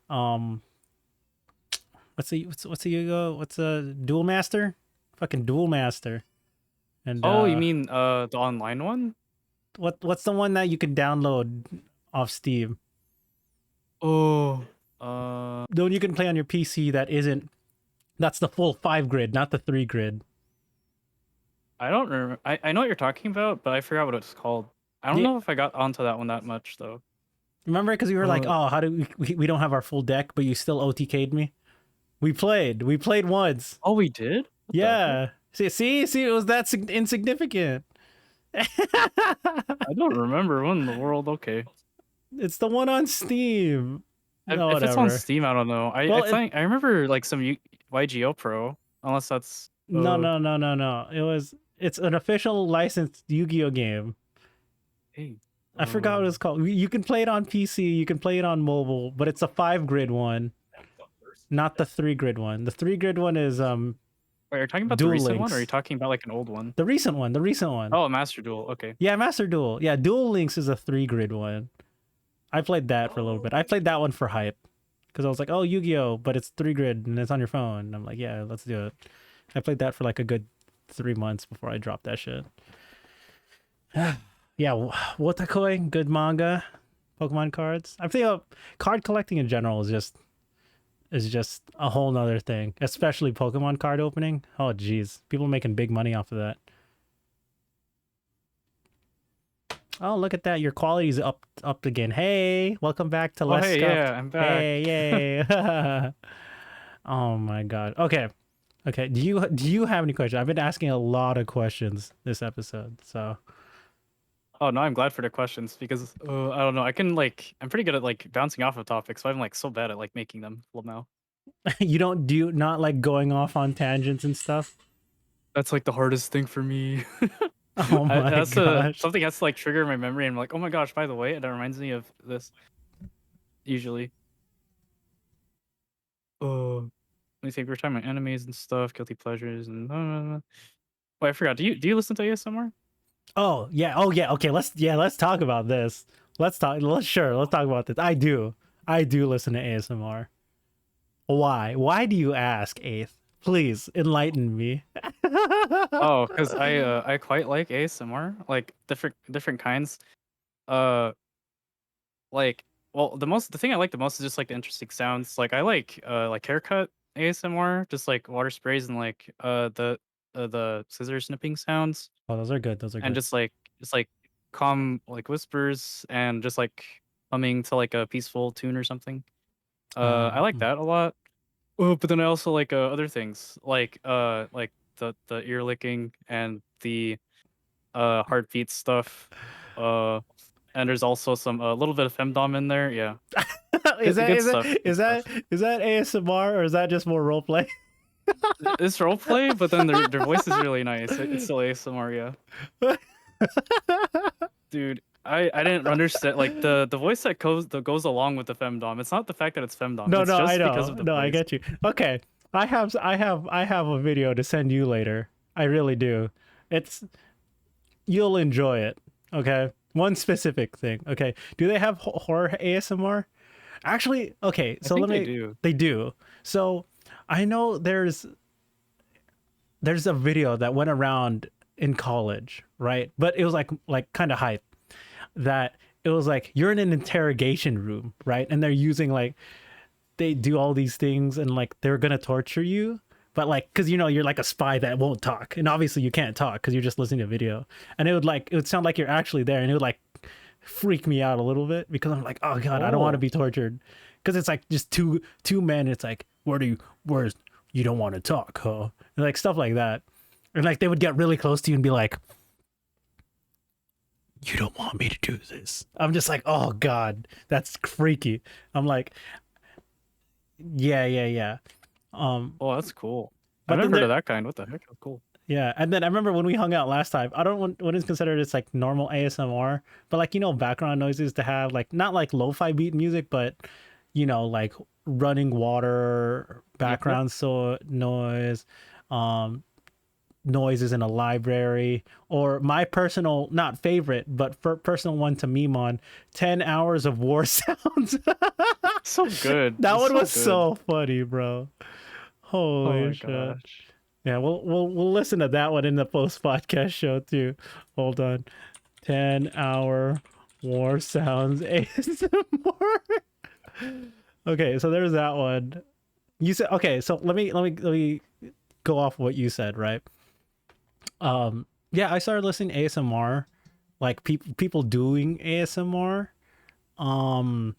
um what's a Yu-Gi-Oh? What's a Duel Master? Fucking Duel Master. And Oh, you mean the online one? what's the one that you can download off Steam? Oh, uh, The one you can play on your PC that isn't, that's the full 5 grid, not the 3 grid. I don't remember. I know what you're talking about, but I forgot what it's called. I don't Yeah, know if I got onto that one that much though. remember because we were like, Uh, oh, how do we don't have our full deck, but you still OTK'd me. We played once. oh, we did? What the heck? Yeah. See, it was that insignificant. I don't remember. What in the world? Okay. It's the one on Steam. No, If it's on whatever. Steam, I don't know. I Well, it think I remember like some YGO Pro, unless that's no. It's an official licensed Yu-Gi-Oh game. hey, I forgot what it's called. You can play it on PC, you can play it on mobile, but it's a 5 grid one, not the 3 grid one. The 3 grid one is wait, are you talking about the Duel recent one, or are you Links. talking about like an old one? The recent one. Oh, Master Duel. Okay. Yeah, Master Duel. Yeah, Duel Links is a 3 grid one. I played that for a little bit. I played that one for hype because I was like, oh, Yu-Gi-Oh, but it's 3 grid and it's on your phone. And I'm like, yeah, let's do it. I played that for like a good 3 months before I dropped that shit. Yeah, Wotakoi, good manga, Pokemon cards. I feel card collecting in general is just a whole nother thing, especially Pokemon card opening. Oh, geez, people making big money off of that. Oh, look at that! Your quality's up again. Hey, welcome back to Oh, Less hey, Scuffed. yeah, I'm back. Hey, yay! Oh my god. Okay, okay. Do you have any questions? I've been asking a lot of questions this episode, so Oh no, I'm glad for the questions because I don't know. I'm pretty good at like bouncing off of topics, so I'm like so bad at like making them now. do you not like going off on tangents and stuff? That's like the hardest thing for me. Oh my That's gosh. something has to like trigger my memory, and I'm like, oh my gosh, by the way, that reminds me of this. Usually, oh, let me think. We're talking about enemies and stuff, guilty pleasures, and wait, I forgot. Do you listen to ASMR? Oh yeah. Oh yeah. Okay. Let's talk about this. Let's talk. Let's talk about this. I do listen to ASMR. Why? Why do you ask, Eighth? Please enlighten me. Oh, because I quite like ASMR, like different kinds. Uh, like well, the thing I like the most is just like the interesting sounds. Like I like haircut ASMR, just like water sprays and like the scissor snipping sounds, Oh, those are good. Those are and good. just like calm like whispers and just like humming to like a peaceful tune or something. I like Mm. that a lot. Oh, but then I also like other things like the ear licking and the heartbeat stuff. Uh, and there's also some a little bit of femdom in there. Yeah, is that good is that stuff. Good is that stuff. is that ASMR or is that just more roleplay? It's roleplay, but then their voice is really nice. It's still ASMR, yeah. Dude, I didn't understand like the voice that goes along with the femdom. It's not the fact that it's femdom. No, It's no, I just because of know. the No, I voice. get you. Okay. I have a video to send you later. I really do. It's you'll enjoy it. Okay. One specific thing. Okay. Do they have horror ASMR? Actually, okay. I So think let they me. do. They do. So I know there's a video that went around in college, right? But it was like kind of hype that it was like you're in an interrogation room, right? And they're using like they do all these things and like they're gonna torture you, but like because you're like a spy that won't talk, and obviously you can't talk because you're just listening to video, and it would sound like you're actually there, and it would like freak me out a little bit because I'm like, oh god, I don't want to Oh. be tortured because it's like just two men. It's like where's you don't want to talk, huh? And like stuff like that. And like they would get really close to you and be like, "You don't want me to do this." I'm just like, "Oh God, that's freaky." I'm like, "Yeah, yeah, yeah." Um, Oh, that's cool. I've but never then heard of there, that kind. What the heck? That's cool. yeah, and then I remember when we hung out last time. I don't want what is considered it's like normal ASMR, but like background noises to have like not like lo-fi beat music, but like running water, Yep, yep. background noise, um, noises in a library, or my personal not favorite, but personal one to meme on 10 hours of war sounds. So good. That It's one so was good. so funny, bro. Oh Holy my shit. gosh. Yeah, we'll listen to that one in the post podcast show too. Hold on. 10-hour war sounds ASMR. Okay, so there's that one. You said okay, so let me go off what you said, right? Yeah, I started listening to ASMR, like people doing ASMR, um,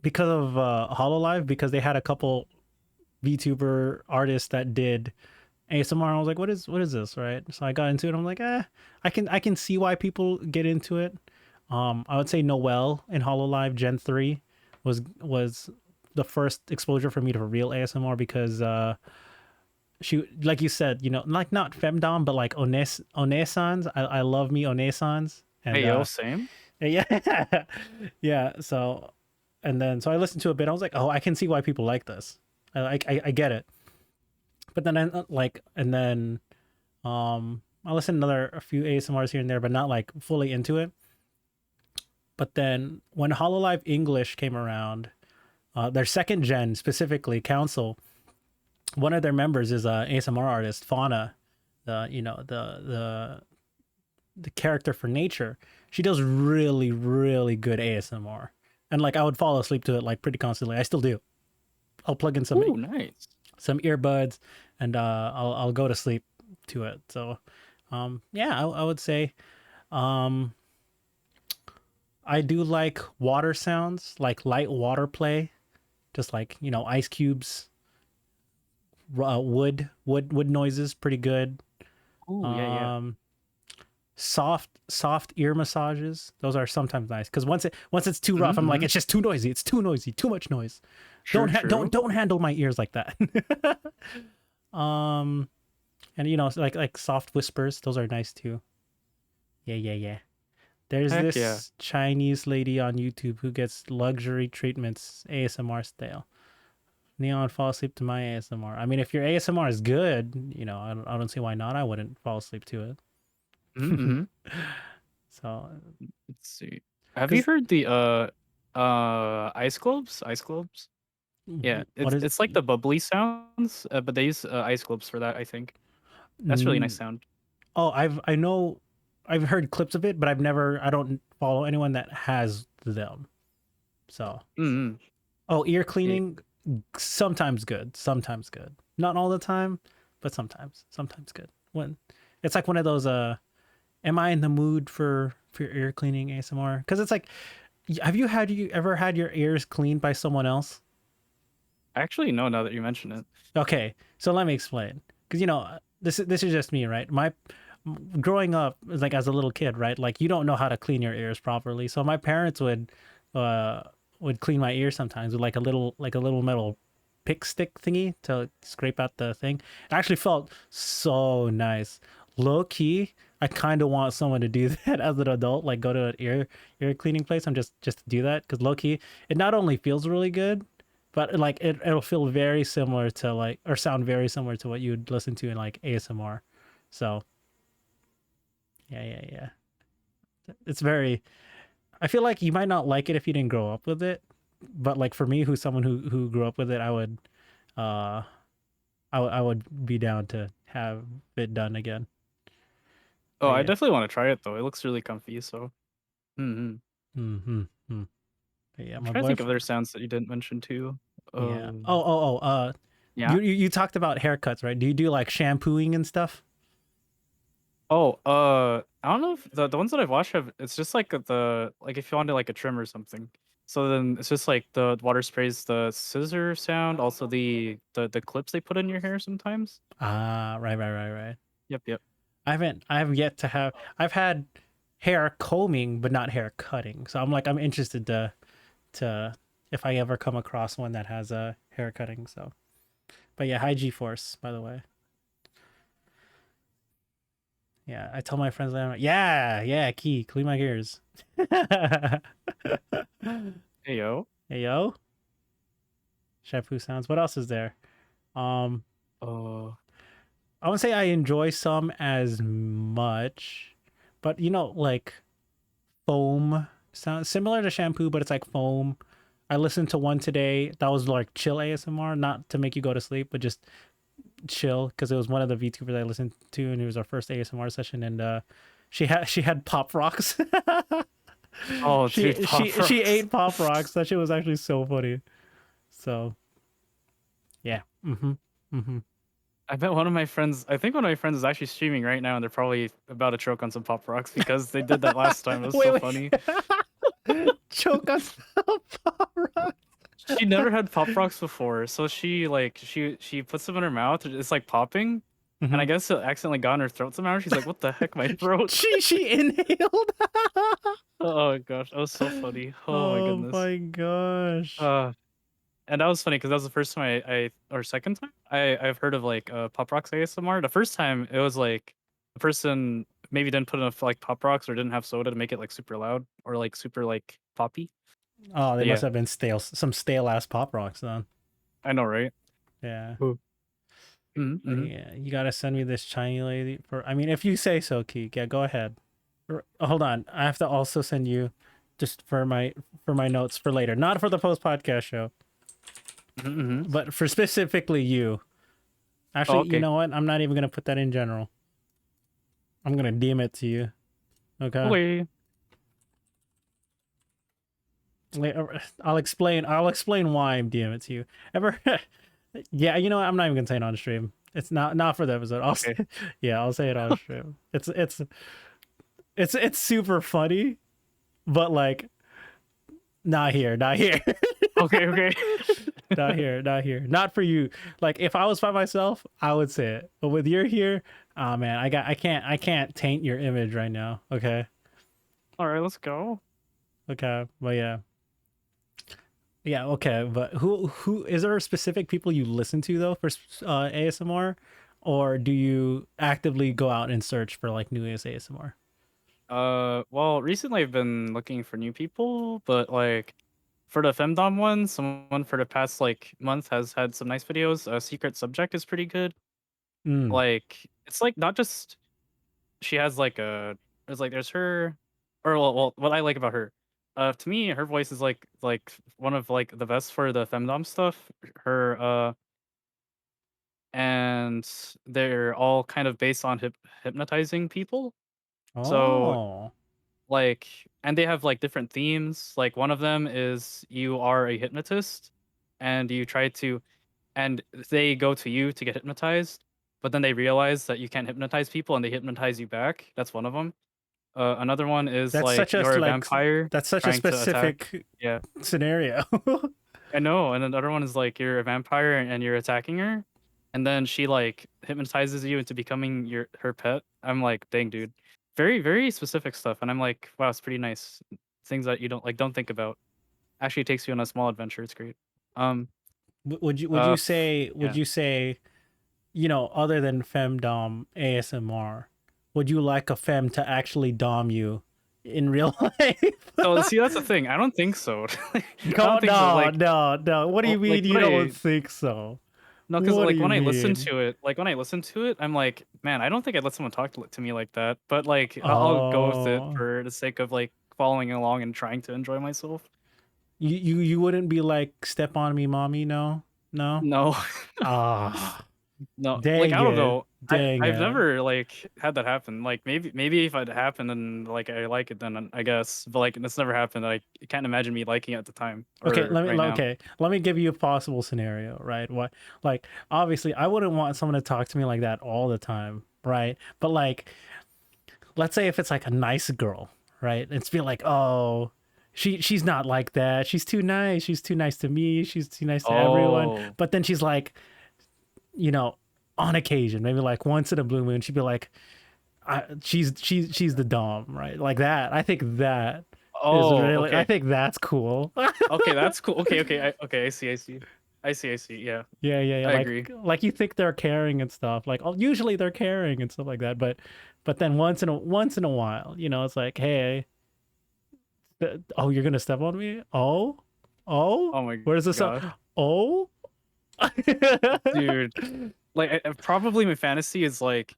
because of Hololive, because they had a couple VTuber artists that did ASMR. I was like, what is this, right? So I got into it. I'm like, I can see why people get into it. I would say Noelle in Hololive Gen 3 was the first exposure for me to real ASMR because she, like you said, like not femdom but like onesans. I love me onesans. And Hey yo, same. yeah. Yeah, so and then so I listened to a bit. I was like, oh, I can see why people like this. I get it. But then I like, and then I listened to a few ASMRs here and there, but not like fully into it. But then when Hololive English came around, their second gen specifically, Council, one of their members is a ASMR artist, Fauna, the the character for nature. She does really really good ASMR, and like I would fall asleep to it like pretty constantly. I still do. I'll plug in Ooh, nice. some earbuds, and I'll go to sleep to it. So, yeah, I would say, um, I do like water sounds, like light water play, just like ice cubes, wood noises, pretty good. Ooh, yeah, yeah. Um, soft ear massages, those are sometimes nice because once it's too rough, I'm like, Mm-hmm. it's just too noisy, it's too noisy, too much noise. True, true. Don't handle my ears like that. um and like soft whispers, those are nice too. Yeah, yeah, yeah. There's Heck yeah. this Chinese lady on YouTube who gets luxury treatments ASMR style. Neon, fall asleep to my ASMR. I mean, if your ASMR is good, I don't see why not. I wouldn't fall asleep to it. Mm-hmm. So, Let's see. Have you because heard the ice globes? Ice globes? Yeah, what is? it's like the bubbly sounds, but they use ice globes for that, I think. That's really nice Mm, sound. oh, I know, I've heard clips of it, but I don't follow anyone that has them. So, Mm-hmm. oh, ear Yeah. cleaning, sometimes good, sometimes good. Not all the time, but sometimes good. When it's like one of those am I in the mood for ear cleaning ASMR? Because it's like, you ever had your ears cleaned by someone else? Actually, no, now that you mention it. Okay, so let me explain. Because this is just me, right? My growing up, like as a little kid, right? Like you don't know how to clean your ears properly, so my parents uh would clean my ears sometimes with like a little metal pick stick thingy to scrape out the thing. It actually felt so nice. Low key, I kind of want someone to do that as an adult, like go to an ear cleaning place and just to do that, because low key, it not only feels really good, but like it'll feel very similar to like, or sound very similar to what you'd listen to in like ASMR. So yeah, yeah, yeah. It's very. I feel like you might not like it if you didn't grow up with it, but like for me, who's someone who grew up with it, uh, I would be down to have it done again. Oh, But I yeah. definitely want to try it though. It looks really comfy, so. Mm-hmm. Mm-hmm. Mm. But yeah, I'm my trying to think of boyfriend. other sounds that you didn't mention too. Yeah. Oh. Yeah. You talked about haircuts, right? Do you do like shampooing and stuff? Oh, I don't know if the ones that I've watched have it's just like if you wanted like a trim or something. So then it's just like the water sprays the scissor sound, also the clips they put in your hair sometimes. Ah, right. Yep, yep. I have yet to have. I've had hair combing, but not hair cutting. So I'm interested to if I ever come across one that has a hair cutting. So, but yeah, high G force, by the way. Yeah, I tell my friends that I'm like, yeah, key, clean my gears. Hey yo. Hey yo, shampoo sounds. What else is there? Um, Oh. I wouldn't say I enjoy some as much, but like foam sounds similar to shampoo, but it's like foam. I listened to one today that was like chill ASMR, not to make you go to sleep, but just chill because it was one of the VTubers I listened to, and it was our first ASMR session, and she had pop rocks. Oh, dude, she Pop she she Rocks. ate pop rocks. That shit was actually so funny. So yeah. Mm-hmm. I bet one of my friends. I think one of my friends is actually streaming right now, and they're probably about to choke on some Pop Rocks because they did that last time. It was so Wait. funny. Choke on some pop rocks. She never had Pop Rocks before, so she puts them in her mouth. It's like popping, and I Mm-hmm. guess it accidentally got in her throat somehow. She's like, "What the heck, my throat?" She inhaled. Oh my gosh, that was so funny. Oh my Oh goodness. my gosh. Uh, and that was funny because that was the first time I or second time I've heard of like Pop Rocks ASMR. The first time it was like the person maybe didn't put enough like Pop Rocks or didn't have soda to make it like super loud or like super like poppy. Oh, they But must yeah, have been some stale ass pop rocks then. I know, right? Yeah. Mm-hmm. Yeah, you gotta send me this Chinese lady for. I mean, if you say so, Keek. Yeah, go ahead. Hold on, I have to also send you just for my notes for later, not for the post podcast show, Mm-hmm. but for specifically you. Oh, Actually, you okay. know what? I'm not even gonna put that in general. I'm gonna DM it to you. Okay. Okay. I'll explain. I'll explain why I'm DM it to you. Ever? Yeah, you know what? I'm not even gonna say it on stream. It's not for the episode. Okay. Yeah, I'll say it on stream. It's super funny, but like not here, Okay. Okay. not here, not for you. Like if I was by myself, I would say it, but with you're here, oh man, I can't taint your image right now. Okay, All right, let's go. okay, but yeah, okay, but who is there specific people you listen to though for ASMR, or do you actively go out and search for like new ASMR? Well, recently I've been looking for new people, but like for the femdom one, someone for the past like month has had some nice videos. Secret Subject is pretty good. Mm. Like it's like not just she has like a there's her or well what I like about her. To me, her voice is like one of like the best for the femdom stuff. Her and they're all kind of based on hypnotizing people. So Oh, like and they have like different themes. Like one of them is you are a hypnotist and you try to and they go to you to get hypnotized, but then they realize that you can't hypnotize people and they hypnotize you back. That's one of them. Another one is that's like such a you're a like vampire that's such a trying to attack. specific Yeah, scenario. I know. And another one is like you're a vampire and you're attacking her, and then she like hypnotizes you into becoming her pet. I'm like, dang, dude, very very specific stuff. And I'm like, wow, it's pretty nice. Things that you don't think about. Actually takes you on a small adventure. It's great. Um. Would Yeah. you say other than femdom ASMR, would you like a fem to actually dom you in real life? So see, that's the thing. I don't think so. I No, don't think so. no, no, no. What do you Like mean you when don't I think so? no, because What do like you when I listen mean? to it, I'm like, man, I don't think I'd let someone talk to me like that. But like, I'll go with it Oh, for the sake of like following along and trying to enjoy myself. you wouldn't be like step on me, mommy? No, no. No, Ah, no, like dang I don't it, know. dang I've it. never like had that happen. Like maybe if it happened and like I like it, then I guess. But like it's never happened. I can't imagine me liking it at the time Okay, or right now. let me give you a possible scenario, right? What like obviously I wouldn't want someone to talk to me like that all the time, right? But like let's say if it's like a nice girl, right? It's be like, "Oh, she's not like that. She's too nice. She's too nice to me. She's too nice to everyone. Oh. But then she's like, you know, on occasion, maybe like once in a blue moon, she'd be like, she's the dom, right? Like that. I think that is Oh, really. I okay. think that's cool. Okay, that's cool. Okay, okay, okay. I see, I see. I see, I see. Yeah, Yeah, yeah, yeah. I agree. Like you think they're caring and stuff. Like oh, usually they're caring and stuff like that. But then once in a while, you know, it's like, hey, oh, you're gonna step on me? Oh, Oh my where's the sound? gosh, Oh, dude. Like, probably my fantasy is like,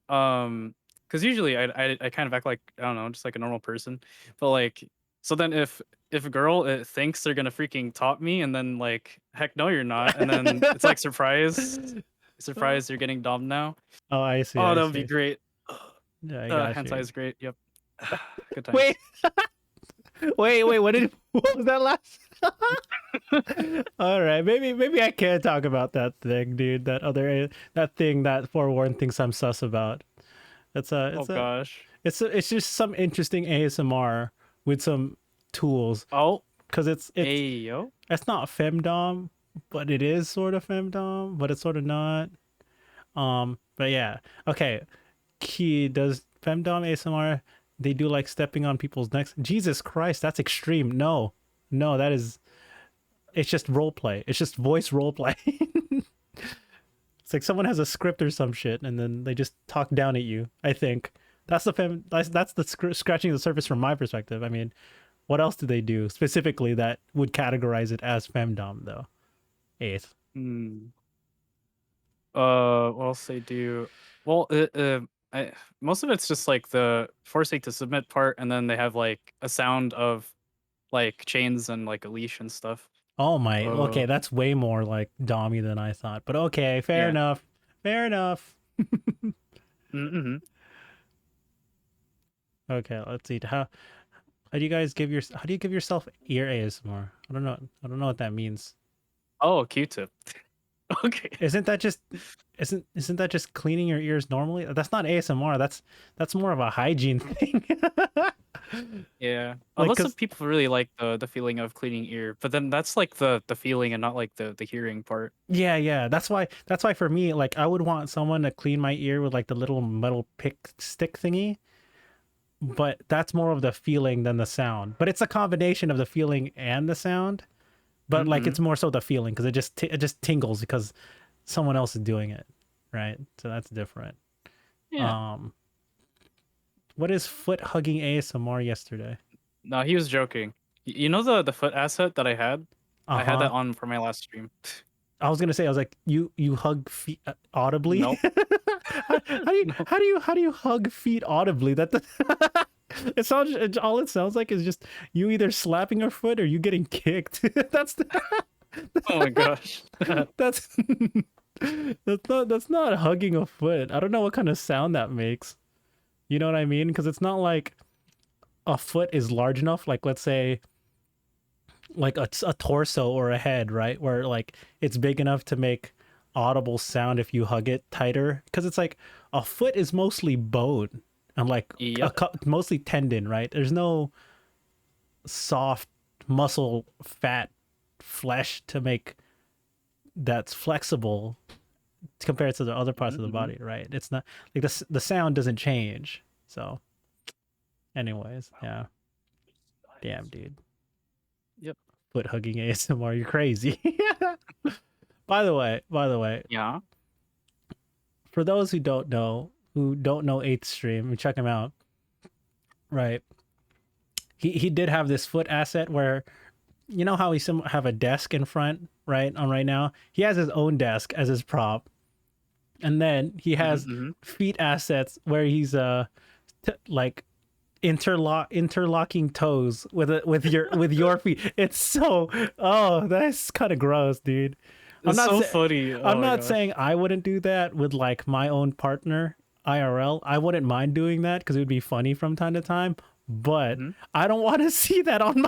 because usually I kind of act like, I don't know, just like a normal person, but like, so then if a girl thinks they're gonna freaking top me, and then like, heck no, you're not, and then it's like surprise, you're getting domed now. oh, I see, Oh, I that would be see. great. Yeah, I got Hentai you. is great. Yep. Good Wait, times. wait. What was that last? All right, maybe I can talk about that thing, dude. That thing that forewarned thinks I'm sus about. Oh gosh. It's just some interesting ASMR with some tools Oh, because hey yo. it's not femdom, but it is sort of femdom, but it's sort of not. But yeah, okay. Key does femdom ASMR. They do like stepping on people's necks. Jesus Christ, that's extreme. No, no, that is. It's just role play. It's just voice role play. It's like someone has a script or some shit, and then they just talk down at you. I think that's the scratching the surface from my perspective. I mean, what else do they do specifically that would categorize it as femdom though? Eighth. Hmm. What else they do? Well, most of it's just like the forcing to submit part, and then they have like a sound of like chains and like a leash and stuff. Oh my. Okay, Uh, that's way more like dommy than I thought. But okay, fair yeah. enough. Fair enough. Mm-hmm. Okay, let's see. How do you guys give your how do you give yourself ear ASMR? I don't know. I don't know what that means. Oh, Q-tip. Okay. Isn't that just isn't that just cleaning your ears normally? That's not ASMR. That's more of a hygiene thing. Yeah. Like Lots of cuz people really like the feeling of cleaning ear, but then that's like the feeling and not like the hearing part. yeah, yeah. That's why for me like I would want someone to clean my ear with like the little metal pick stick thingy, but that's more of the feeling than the sound. But it's a combination of the feeling and the sound. But like Mm-hmm. it's more so the feeling because it just tingles because someone else is doing it, right? So that's different. Yeah. Um, what is foot hugging ASMR yesterday? No, he was joking. You know the foot asset that I had? Uh I had that huh. on for my last stream. I was gonna say I was like you hug feet audibly. Nope. No. How do you hug feet audibly? It sounds all it sounds like is just you either slapping your foot or you getting kicked. Oh my gosh. That's that's not hugging a foot. I don't know what kind of sound that makes. You know what I mean? Because it's not like a foot is large enough. Like let's say like a torso or a head, right? Where like it's big enough to make audible sound if you hug it tighter. Because it's like a foot is mostly bone and like Yep. mostly tendon, right? There's no soft muscle, fat, flesh to make that's flexible compared to the other parts of the Mm-hmm. body, right? It's not like the sound doesn't change. So, anyways, yeah. Damn, dude. Yep. Foot hugging ASMR, you're crazy. By the way, Yeah. for those who don't know Eighth Stream, check him out. Right, he did have this foot asset where you know how he have a desk in front, right? On right now, he has his own desk as his prop, and then he has Mm-hmm. feet assets where he's like interlocking toes with your feet. It's so that's kind of gross, dude. I'm It's not so sa- funny. I'm Oh my not gosh. saying I wouldn't do that with like my own partner IRL. I wouldn't mind doing that because it would be funny from time to time. But Mm-hmm. I don't want to see that on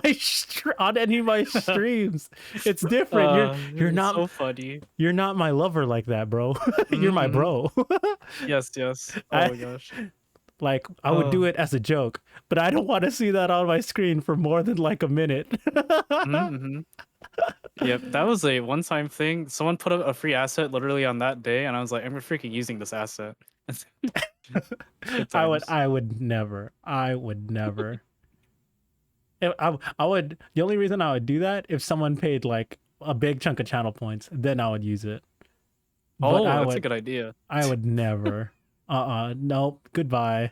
on any of my streams. It's different. It's so funny. You're not my lover like that, bro. You're my Mm-hmm. bro. Yes, yes. Oh I my gosh. Like I would do Oh. it as a joke, but I don't want to see that on my screen for more than like a minute. Mm-hmm. Yep, that was a one-time thing. Someone put up a free asset literally on that day, and I was like, I'm freaking using this asset. Good times. I would never. I would never. I would. The only reason I would do that if someone paid like a big chunk of channel points, then I would use it. But Oh, that's a good idea. I would never. Nope. Goodbye.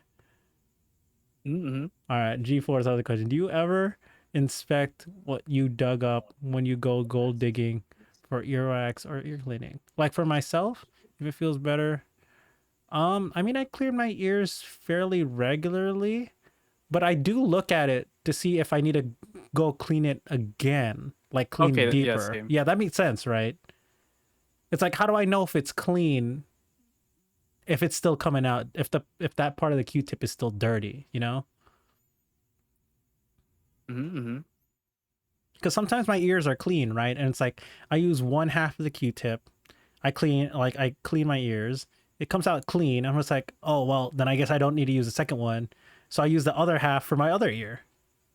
Mm-hmm. All right. G4's other question. Do you ever inspect what you dug up when you go gold digging for earwax or ear cleaning? Like for myself, if it feels better. I mean, I clear my ears fairly regularly, but I do look at it to see if I need to go clean it again, like clean Okay, yeah, deeper. same. Yeah, that makes sense, right? It's like, how do I know if it's clean, if it's still coming out, if that part of the Q-tip is still dirty, you know? Mm-hmm. Mm-hmm. Because sometimes my ears are clean, right? And it's like I use one half of the Q-tip, I clean my ears, it comes out clean. I'm just like, oh well, then I guess I don't need to use the second one, so I use the other half for my other ear.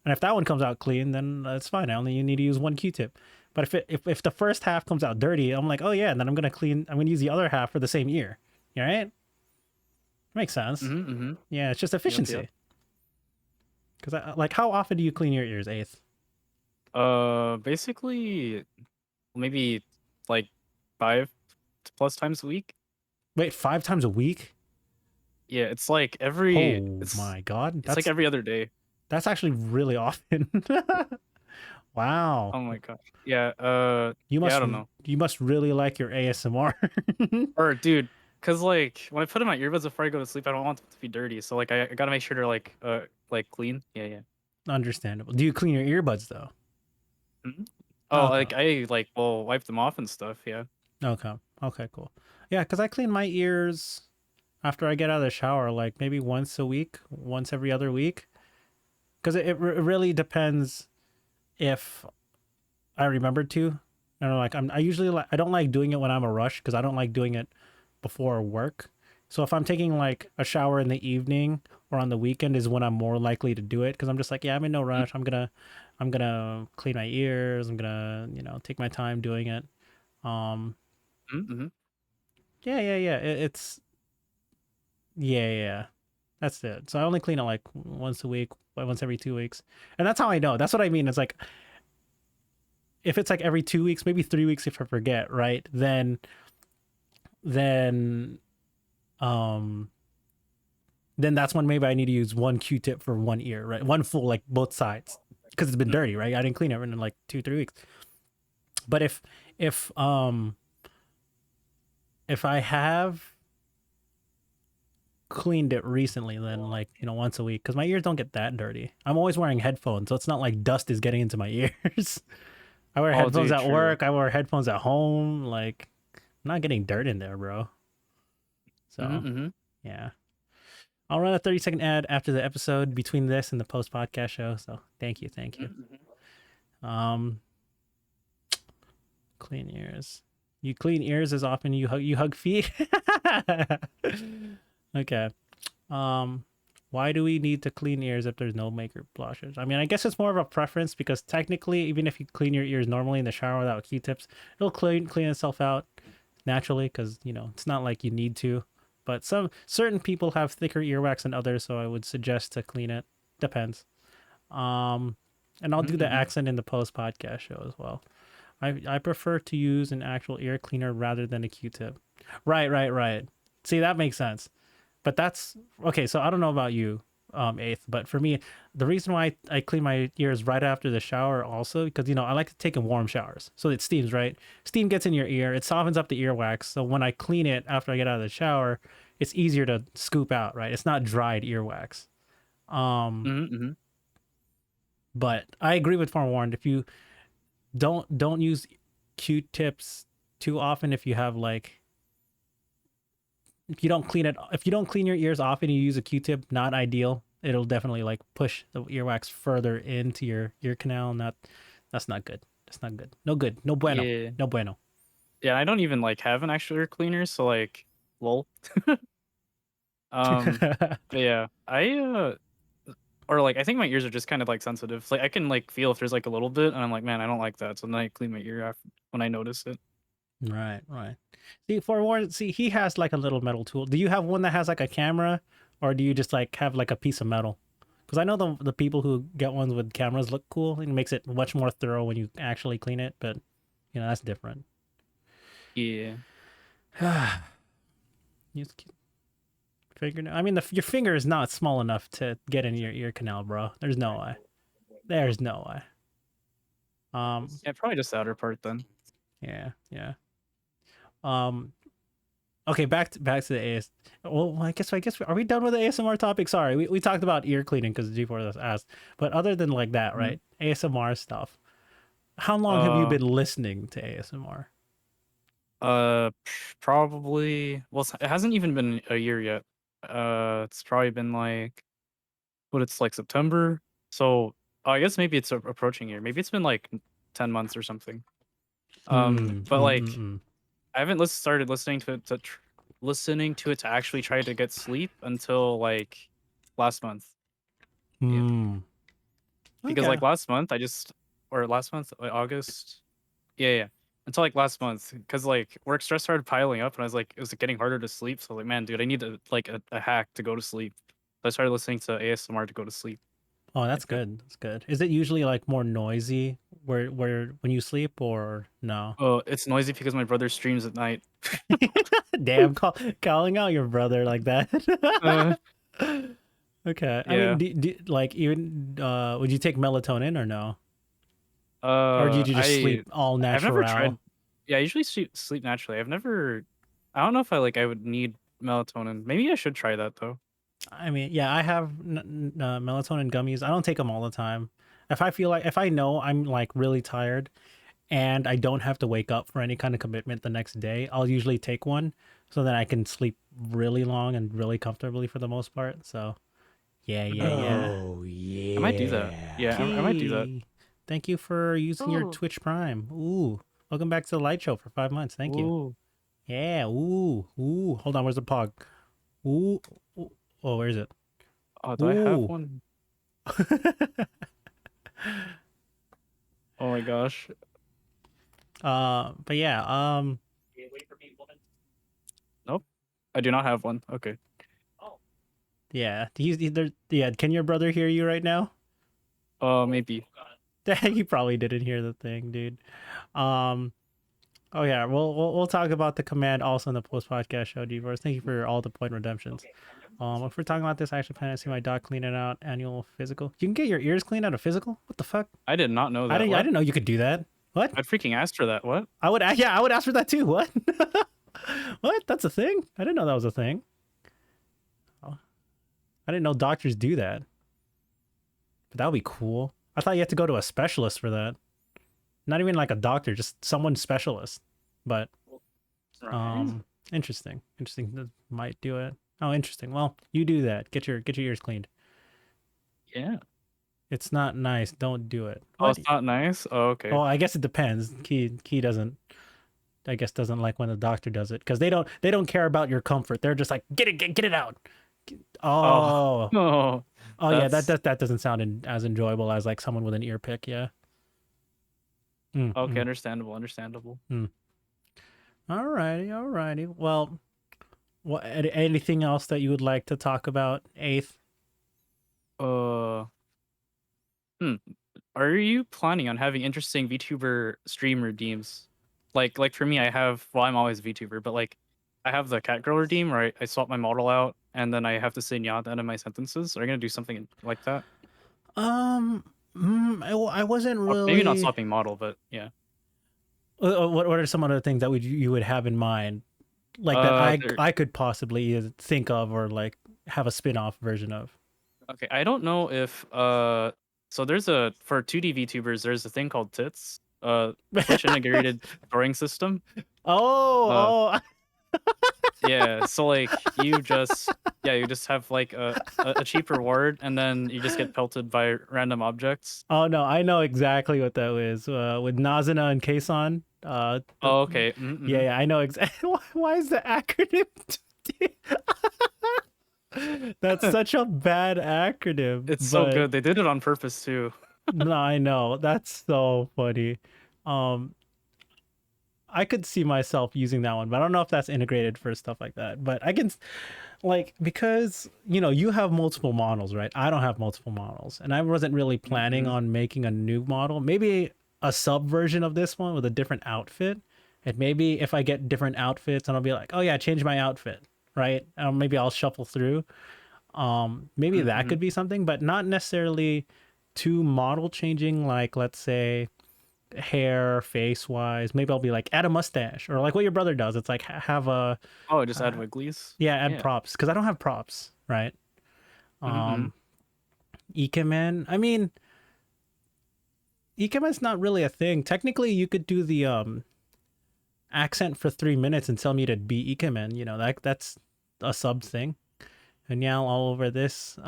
And if that one comes out clean, then that's fine. I only need to use one Q-tip. But if the first half comes out dirty, I'm like, oh yeah, and then I'm gonna use the other half for the same ear. All right, makes sense. Mm-hmm. Mm-hmm. Yeah, it's just Yep, yep. efficiency. Because like, how often do you clean your ears, Eighth? Basically, maybe like 5+ times a week. Wait, 5 times a week? Yeah, Oh my god, it's like every other day. that's actually really often. Wow, Oh my gosh. Yeah, you yeah, I must don't know. you must really like your ASMR. Or dude, cause like when I put in my earbuds before I go to sleep, I don't want them to be dirty. So like I gotta make sure they're like clean. Yeah, yeah. Understandable. Do you clean your earbuds though? Mhm. Oh, Okay. like I like will wipe them off and stuff. Yeah. Okay. Okay. Cool. Yeah, because I clean my ears after I get out of the shower, like maybe once a week, once every other week. Because it really depends if I remembered to. And like I usually I don't like doing it when I'm a rush because I don't like doing it before work. So if I'm taking like a shower in the evening or on the weekend is when I'm more likely to do it because I'm just like, yeah, I'm in no rush. I'm gonna clean my ears. I'm gonna take my time doing it. Um, Mm-hmm. yeah. It's yeah. That's it. So I only clean it like once a week, once every 2 weeks, and that's how I know. That's what I mean. It's like if it's like every 2 weeks, maybe 3 weeks if I forget, right? Then um then that's when maybe I need to use one Q-tip for one ear, right? One full, like both sides, because it's been dirty, right? I didn't clean it in like 2 3 weeks. But if um if I have cleaned it recently, then like once a week, because my ears don't get that dirty. I'm always wearing headphones, so it's not like dust is getting into my ears. I wear Oh, headphones dude, at true. work. I wear headphones at home. Like, I'm not getting dirt in there, bro. So Mm-hmm. yeah. I'll run a 30-second ad after the episode between this and the post podcast show. So thank you. Mm-hmm. Um, clean ears. You clean ears as often you hug feet. Okay. Um, why do we need to clean ears if there's no makeup blushes? I mean, I guess it's more of a preference because technically, even if you clean your ears normally in the shower without Q-tips, it'll clean itself out naturally because it's not like you need to. But some certain people have thicker earwax than others, so I would suggest to clean it. Depends. Um, and I'll do the Mm-hmm. accent in the post podcast show as well. I prefer to use an actual ear cleaner rather than a Q-tip. Right. See, that makes sense. But that's okay. So I don't know about you, Eighth, but for me, the reason why I clean my ears right after the shower also because I like to take in warm showers, so it steams, right? Steam gets in your ear, it softens up the earwax. So when I clean it after I get out of the shower, it's easier to scoop out, right? It's not dried earwax. Um, Mm-hmm. but I agree with forewarned. If you don't use Q-tips too often, if you have like if you don't clean your ears often, you use a Q-tip, not ideal. It'll definitely like push the earwax further into your ear canal, and that's not good. That's not good. No good. No bueno. Yeah. No bueno. Yeah, I don't even like have an actual ear cleaner, so like, lol. But yeah, or like I think my ears are just kind of like sensitive. Like I can like feel if there's like a little bit, and I'm like, man, I don't like that. So then I clean my ear after when I notice it. Right, right. See, for one, see, he has like a little metal tool. Do you have one that has like a camera, or do you just like have like a piece of metal? Because I know the people who get ones with cameras look cool. It makes it much more thorough when you actually clean it, but you know that's different. Yeah. You figure. I mean, your finger is not small enough to get in your ear canal, bro. There's no way. There's no way. Yeah, probably just the outer part then. Yeah, yeah. Um, okay, back to the AS. Well, I guess are we done with the ASMR topic? Sorry, we talked about ear cleaning because G4 asked. But other than like that, Mhm. right? ASMR stuff. How long have you Uh, been listening to ASMR? Probably. Well, it hasn't even been a year yet. It's probably been like what it's like September. So I guess maybe it's approaching here. Maybe it's been like 10 months or something. But like Mm. I haven't started listening to it listening to it to actually try to get sleep until like last month. Yeah, Hmm. because Okay. like last month I just or last month like August. Yeah, yeah. Until like last month, because like work stress started piling up, and I was like, it was getting harder to sleep. So I was like, man, dude, I need a hack to go to sleep. So I started listening to ASMR to go to sleep. Oh, Yeah. that's good. That's good. Is it usually like more noisy where when you sleep or no? Oh, it's noisy because my brother streams at night. Damn, calling out your brother like that. Uh, Okay. I mean, yeah. like even would you take melatonin or no? Or did you just sleep all I've never tried. natural? Yeah, I usually sleep naturally. I've never. I don't know if I would need melatonin. Maybe I should try that though. I mean, yeah, I have melatonin gummies. I don't take them all the time. If I know I'm like really tired and I don't have to wake up for any kind of commitment the next day, I'll usually take one so that I can sleep really long and really comfortably for the most part. So, yeah, yeah, yeah. Oh, I might do that. yeah. Yeah, I might do that. Okay. Thank you for using your Oh. Twitch Prime. Ooh. Welcome back to the light show for 5 months. Thank you. Ooh. Yeah. Ooh. Ooh. Hold on. Where's the pog? Ooh. Ooh. Oh, where is it? Oh, do I have Ooh. one? Oh my gosh. But yeah. Nope. I do not have one. Okay. Yeah. He's either. Yeah. Can your brother hear you right now? Maybe. He probably didn't hear the thing, dude. Um. Oh yeah. We'll talk about the command also in the post podcast show, Devers. Thank you for all the point redemptions. If we're talking about this, I actually plan to see my dog clean it out annual physical. You can get your ears cleaned at a physical. What the fuck? I did not know I that. didn't. I What? didn't know you could do that. What? I'd freaking asked for that. What? I would. Yeah, I would ask for that too. What? What? That's a thing. I didn't know that was a thing. Oh, I didn't know doctors do that. But that would be cool. I thought you had to go to a specialist for that. Not even like a doctor, just someone specialist. But Right. interesting. Interesting. That might do it. Oh, interesting. Well, you do that. Get your ears cleaned. Yeah. It's not nice. Don't do it. Oh, What? it's not nice. Oh, Oh, okay. I guess it depends. Key doesn't. I guess doesn't like when the doctor does it because they don't care about your comfort. They're just like get it out. Oh, Oh, no. oh yeah. That That's that doesn't sound as enjoyable as like someone with an ear pick. Yeah. Mm, okay. mm, Understandable. Understandable. mm. Alrighty, alrighty. Well, what anything else that you would like to talk about, Eighth? Uh, hmm. Are you planning on having interesting VTuber stream redeems? Like for me, I have. Well, I'm always VTuber, but like, I have the cat girl redeem where I swap my model out, and then I have to say nya at the end of my sentences. Are you gonna do something like that? Um, I wasn't Or maybe not really. swapping model, but yeah. What are some other things that you would have in mind, like that There. I could possibly either think of or like have a spin off version of? Okay, I don't know if so there's a for 2D VTubers there's a thing called tits. Twitch integrated drawing system. Uh Oh, yeah, so like you just have like a cheap reward and then you just get pelted by random objects. oh no, I know exactly what that is. With Nazuna and Kason. Oh, okay. Yeah, Mm-hmm. yeah, I know exactly. Why is the acronym? That's such a bad acronym, It's so but good. They did it on purpose too. no, I know. That's so funny. Um, I could see myself using that one, but I don't know if that's integrated for stuff like that. But I can, like, because you have multiple models, right? I don't have multiple models, and I wasn't really planning Hmm. on making a new model. Maybe a sub version of this one with a different outfit. And maybe if I get different outfits, and I'll be like, oh yeah, change my outfit, right? Maybe I'll shuffle through. Maybe that Hmm. could be something, but not necessarily too model changing. Like, let's say hair, face wise. Maybe I'll be like, add a mustache, or like what your brother does. It's like have a Oh, just add uh, wigglies. yeah, add Yeah. props because I don't have props, right? Hmm. Um, Ikemen. I mean, Ikemen's not really a thing. Technically, you could do the accent for 3 minutes and tell me to be Ikemen. That's a sub thing. And now all over this.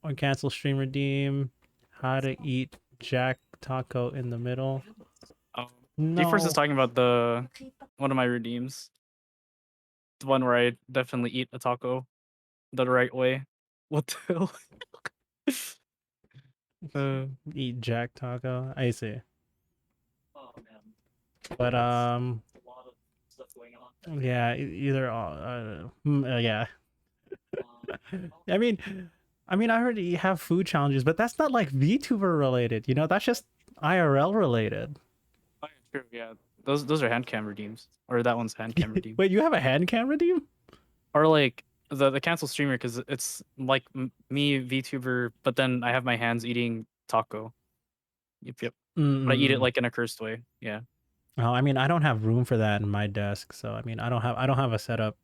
Or cancel stream redeem. How to eat Jack Taco in the middle. Um, GeForce is No. talking about the one of my redeems, the one where I definitely eat a taco the right way. What the hell? uh, Eat Jack Taco. I see. But yeah, either yeah. I mean, I already have food challenges, but that's not like VTuber related. That's just IRL related. oh, yeah, true. Yeah, those are hand cam redeems, or that one's hand cam redeem, Wait, you have a hand camera team? or like the cancel streamer because it's like me VTuber, but then I have my hands eating taco. Yep, yep. But I eat it Mm-mm. like in a cursed way. Yeah. Oh, I don't have room for that in my desk, so I don't have a setup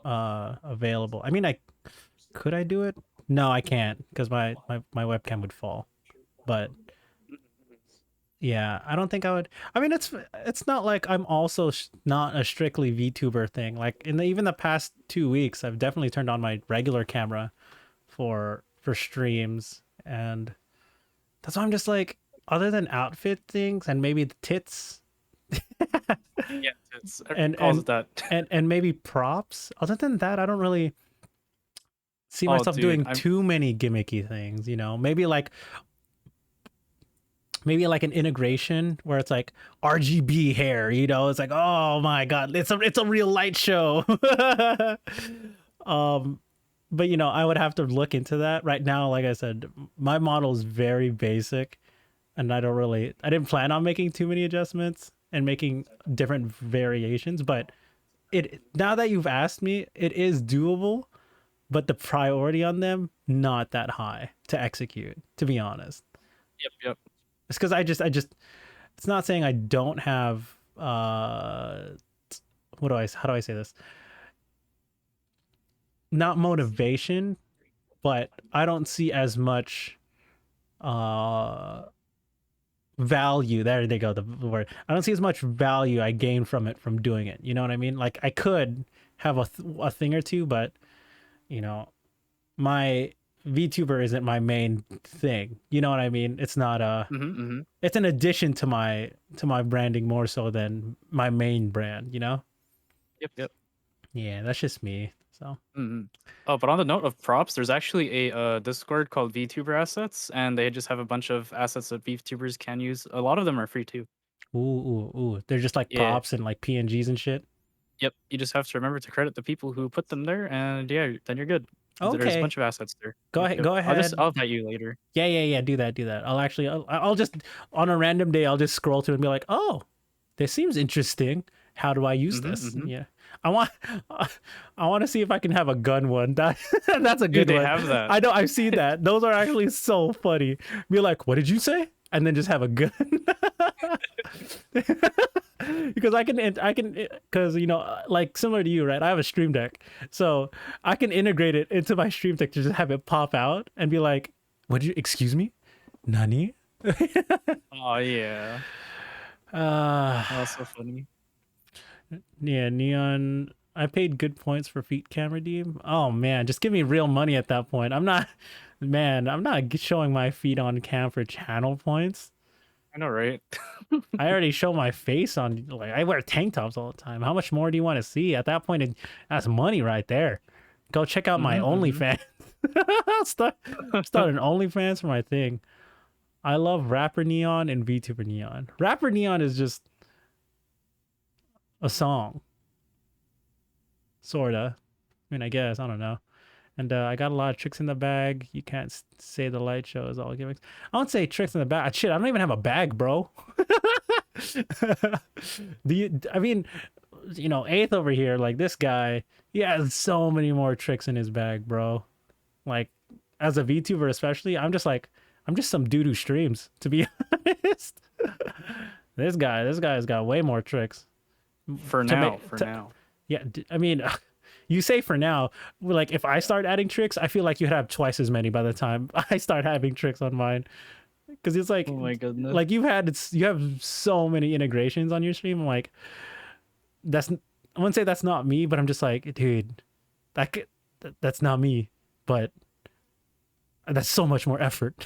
available. I could I do it? No, I can't because my webcam would fall. But yeah, I don't think I would. It's not like I'm also not a strictly VTuber thing. Like even the past 2 weeks, I've definitely turned on my regular camera for streams, and that's why I'm just like, other than outfit things and maybe the tits, Yeah, it's everyone and calls and it that. and maybe props. Other than that, I don't really see Oh, myself dude, doing I'm too many gimmicky things. Maybe like an integration where it's like RGB hair. It's like, oh my god, it's a real light show. um, but I would have to look into that. Right now, like I said, my model is very basic, and I didn't plan on making too many adjustments and making different variations. But it now that you've asked me, it is doable. But the priority on them not that high to execute. To be honest, yep, yep. it's because I just it's not saying I don't have how do I say this? Not motivation, but I don't see as much uh value. There they go, the word. I don't see as much value I gain from it from doing it. You know what I mean? Like I could have a thing or two, but you know, my VTuber isn't my main thing. You know what I mean? It's not a Hmm. Hmm. it's an addition to my branding more so than my main brand. Yep, yep. Yeah, that's just me. So, Hmm. Oh, but on the note of props, there's actually a Discord called VTuber Assets, and they just have a bunch of assets that VTubers can use. A lot of them are free too. ooh. They're just like Yeah. props and like PNGs and shit. Yep. You just have to remember to credit the people who put them there, and yeah, then you're good. There's a Okay. bunch of assets there. Go Yep, ahead. yep. Go ahead. I'll bet you later. Yeah. Do that. I'll just on a random day I'll just scroll through and be like, "Oh, this seems interesting. How do I use Hmm. this?" Hmm. Yeah. I want I want to see if I can have a gun one. That's a Dude, good they one. have that. I know I've seen that. Those are actually so funny. Be like, "What did you say?" And then just have a gun. Because because like similar to you, right? I have a stream deck. So I can integrate it into my stream deck to just have it pop out and be like, "What did you excuse me? Nani?" Oh yeah. uh Oh, so funny. yeah, Neon. I paid good points for feet cam redeem. Oh man, just give me real money at that point. I'm not showing my feet on cam for channel points. I know, right? I already show my face on, like, I wear tank tops all the time. How much more do you want to see? At that point, that's money right there. Go check out my Mm-hmm, OnlyFans. start mm-hmm. start an OnlyFans for my thing. I love Rapper Neon and VTuber Neon. Rapper Neon is just a song, sorta. I mean, I guess I don't know. And I got a lot of tricks in the bag. You can't say the light show is all gimmicks. I don't say tricks in the bag. Shit, I don't even have a bag, bro. Do you? I mean, Eighth over here, like this guy, he has so many more tricks in his bag, bro. Like, as a VTuber, especially, I'm just some dude who streams. To be honest, this guy's got way more tricks For to now, make. for now. Yeah, I mean, you say for now, like if I start adding tricks, I feel like you'd have twice as many by the time I start having tricks on mine. Because it's Oh my goodness. like you have so many integrations on your stream. I'm like, I wouldn't say that's not me, but I'm just like, dude, that's not me. But that's so much more effort.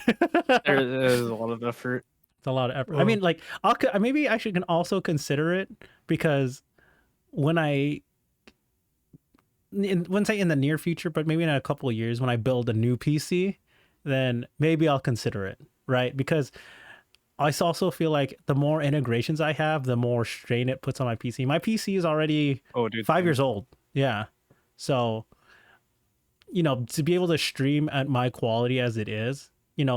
There It's is a lot of effort. a lot of effort. I Oh. mean, like, maybe I should can also consider it because when I wouldn't say in the near future, but maybe in a couple of years when I build a new PC, then maybe I'll consider it, right? Because I also feel like the more integrations I have, the more strain it puts on my PC. My PC is already Oh, dude, 5 years same. old. Yeah. So, to be able to stream at my quality as it is,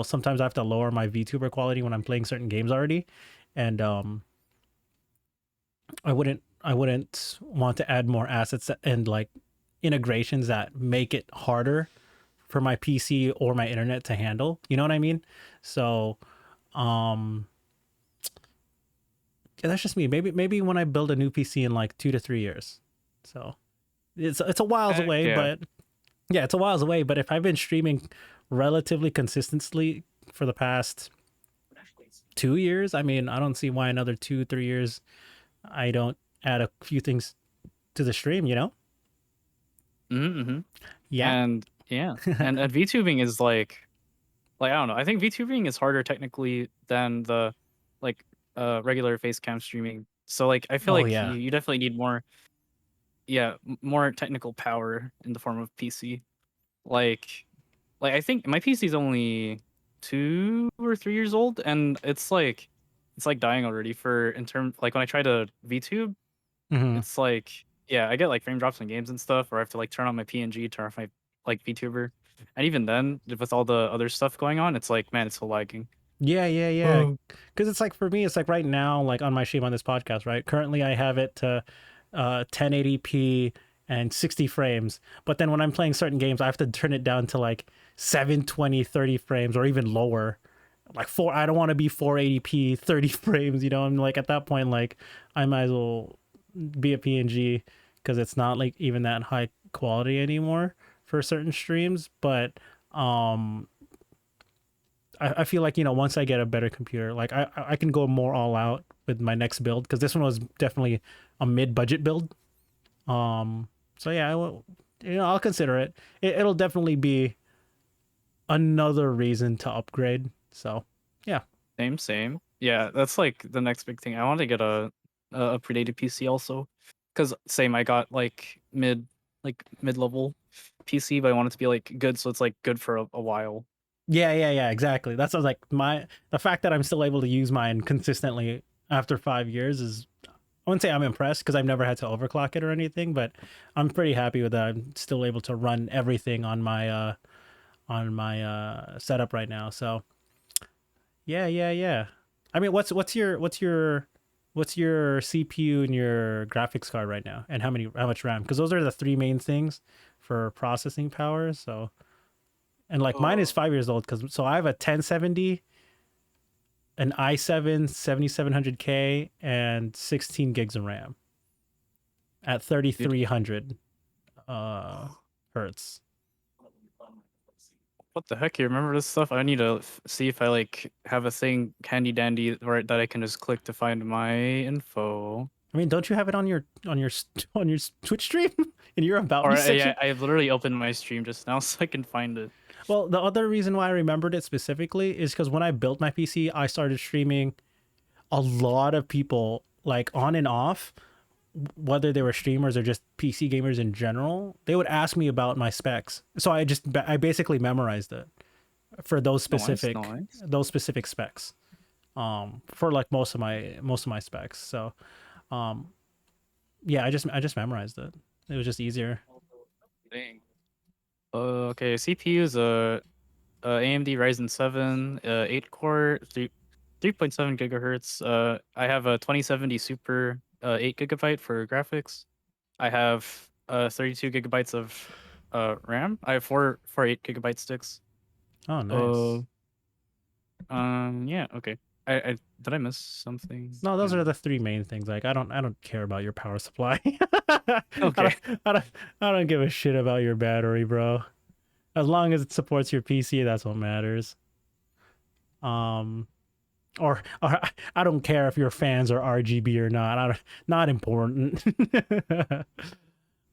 sometimes I have to lower my VTuber quality when I'm playing certain games already. And I wouldn't want to add more assets and like integrations that make it harder for my PC or my internet to handle. You know what I mean? So, um, yeah, that's just me. Maybe when I build a new PC in like 2 to 3 years. So it's a whiles Heck away, yeah. but yeah, it's a whiles away. But if I've been streaming relatively consistently for the past 2 years, I mean, I don't see why another 2 3 years I don't add a few things to the stream. Mm-hmm. Yeah. And yeah, and VTubing is like I don't know. I think VTubing is harder technically than the like regular face cam streaming. So like I feel Oh like yeah. you definitely need more, yeah, more technical power in the form of PC. Like I think my PC is only 2 or 3 years old, and it's like dying already for in term like when I try to VTube, Hmm. it's like yeah, I get like frame drops in games and stuff, or I have to like turn on my PNG, turn off my like VTuber. And even then, with all the other stuff going on, it's like, man, it's so lagging. Yeah, yeah, yeah. Oh. Because it's like for me, it's like right now, like on my stream on this podcast, right? Currently, I have it to 1080p and 60 frames. But then when I'm playing certain games, I have to turn it down to like 720, 30 frames, or even lower. Like I don't want to be 480p, 30 frames. I'm like at that point, like I might as well be a PNG because it's not like even that high quality anymore for certain streams. But um I feel like once I get a better computer, like I can go more all out with my next build because this one was definitely a mid budget build. So yeah, I'll consider it. It'll definitely be another reason to upgrade. So yeah, Same. Yeah, that's like the next big thing. I want to get a predated PC also, because same. I got like mid level PC, but I want it to be like good, so it's like good for a while. yeah, exactly. That's like the fact that I'm still able to use mine consistently after 5 years is. I wouldn't say I'm impressed because I've never had to overclock it or anything, but I'm pretty happy with that. I'm still able to run everything on my setup right now. So yeah. I mean, what's your CPU and your graphics card right now, and how much RAM? Because those are the three main things for processing power. So and like mine is Oh, 5 years old so I have a 1070, an i7 7700K, and 16 gigs of RAM at dude. 3300 uh hertz. What the heck? You remember this stuff? I need to see if I like have a thing handy dandy or that I can just click to find my info. I mean, don't you have it on your Twitch stream in your about Or me yeah, section? I literally opened my stream just now so I can find it. Well, the other reason why I remembered it specifically is because when I built my PC, I started streaming a lot of people like on and off whether they were streamers or just PC gamers in general, they would ask me about my specs. So I basically memorized it for Nice, nice. those specific specs. For like most of my specs. So um yeah, I just memorized it. It was just easier. Dang. Okay, CPU is a AMD Ryzen 7, 8 core, 3.7 gigahertz. I have a 2070 Super, 8 gigabyte for graphics. I have 32 gigabytes of RAM. I have four 8 gigabyte sticks. Oh, Uh, nice. yeah, okay. I did I miss something? No, those Yeah. are the three main things. Like I don't care about your power supply. I Okay. don't I don't I don't give a shit about your battery, bro. As long as it supports your PC, that's what matters. Um or I don't care if your fans are RGB or not. Not important.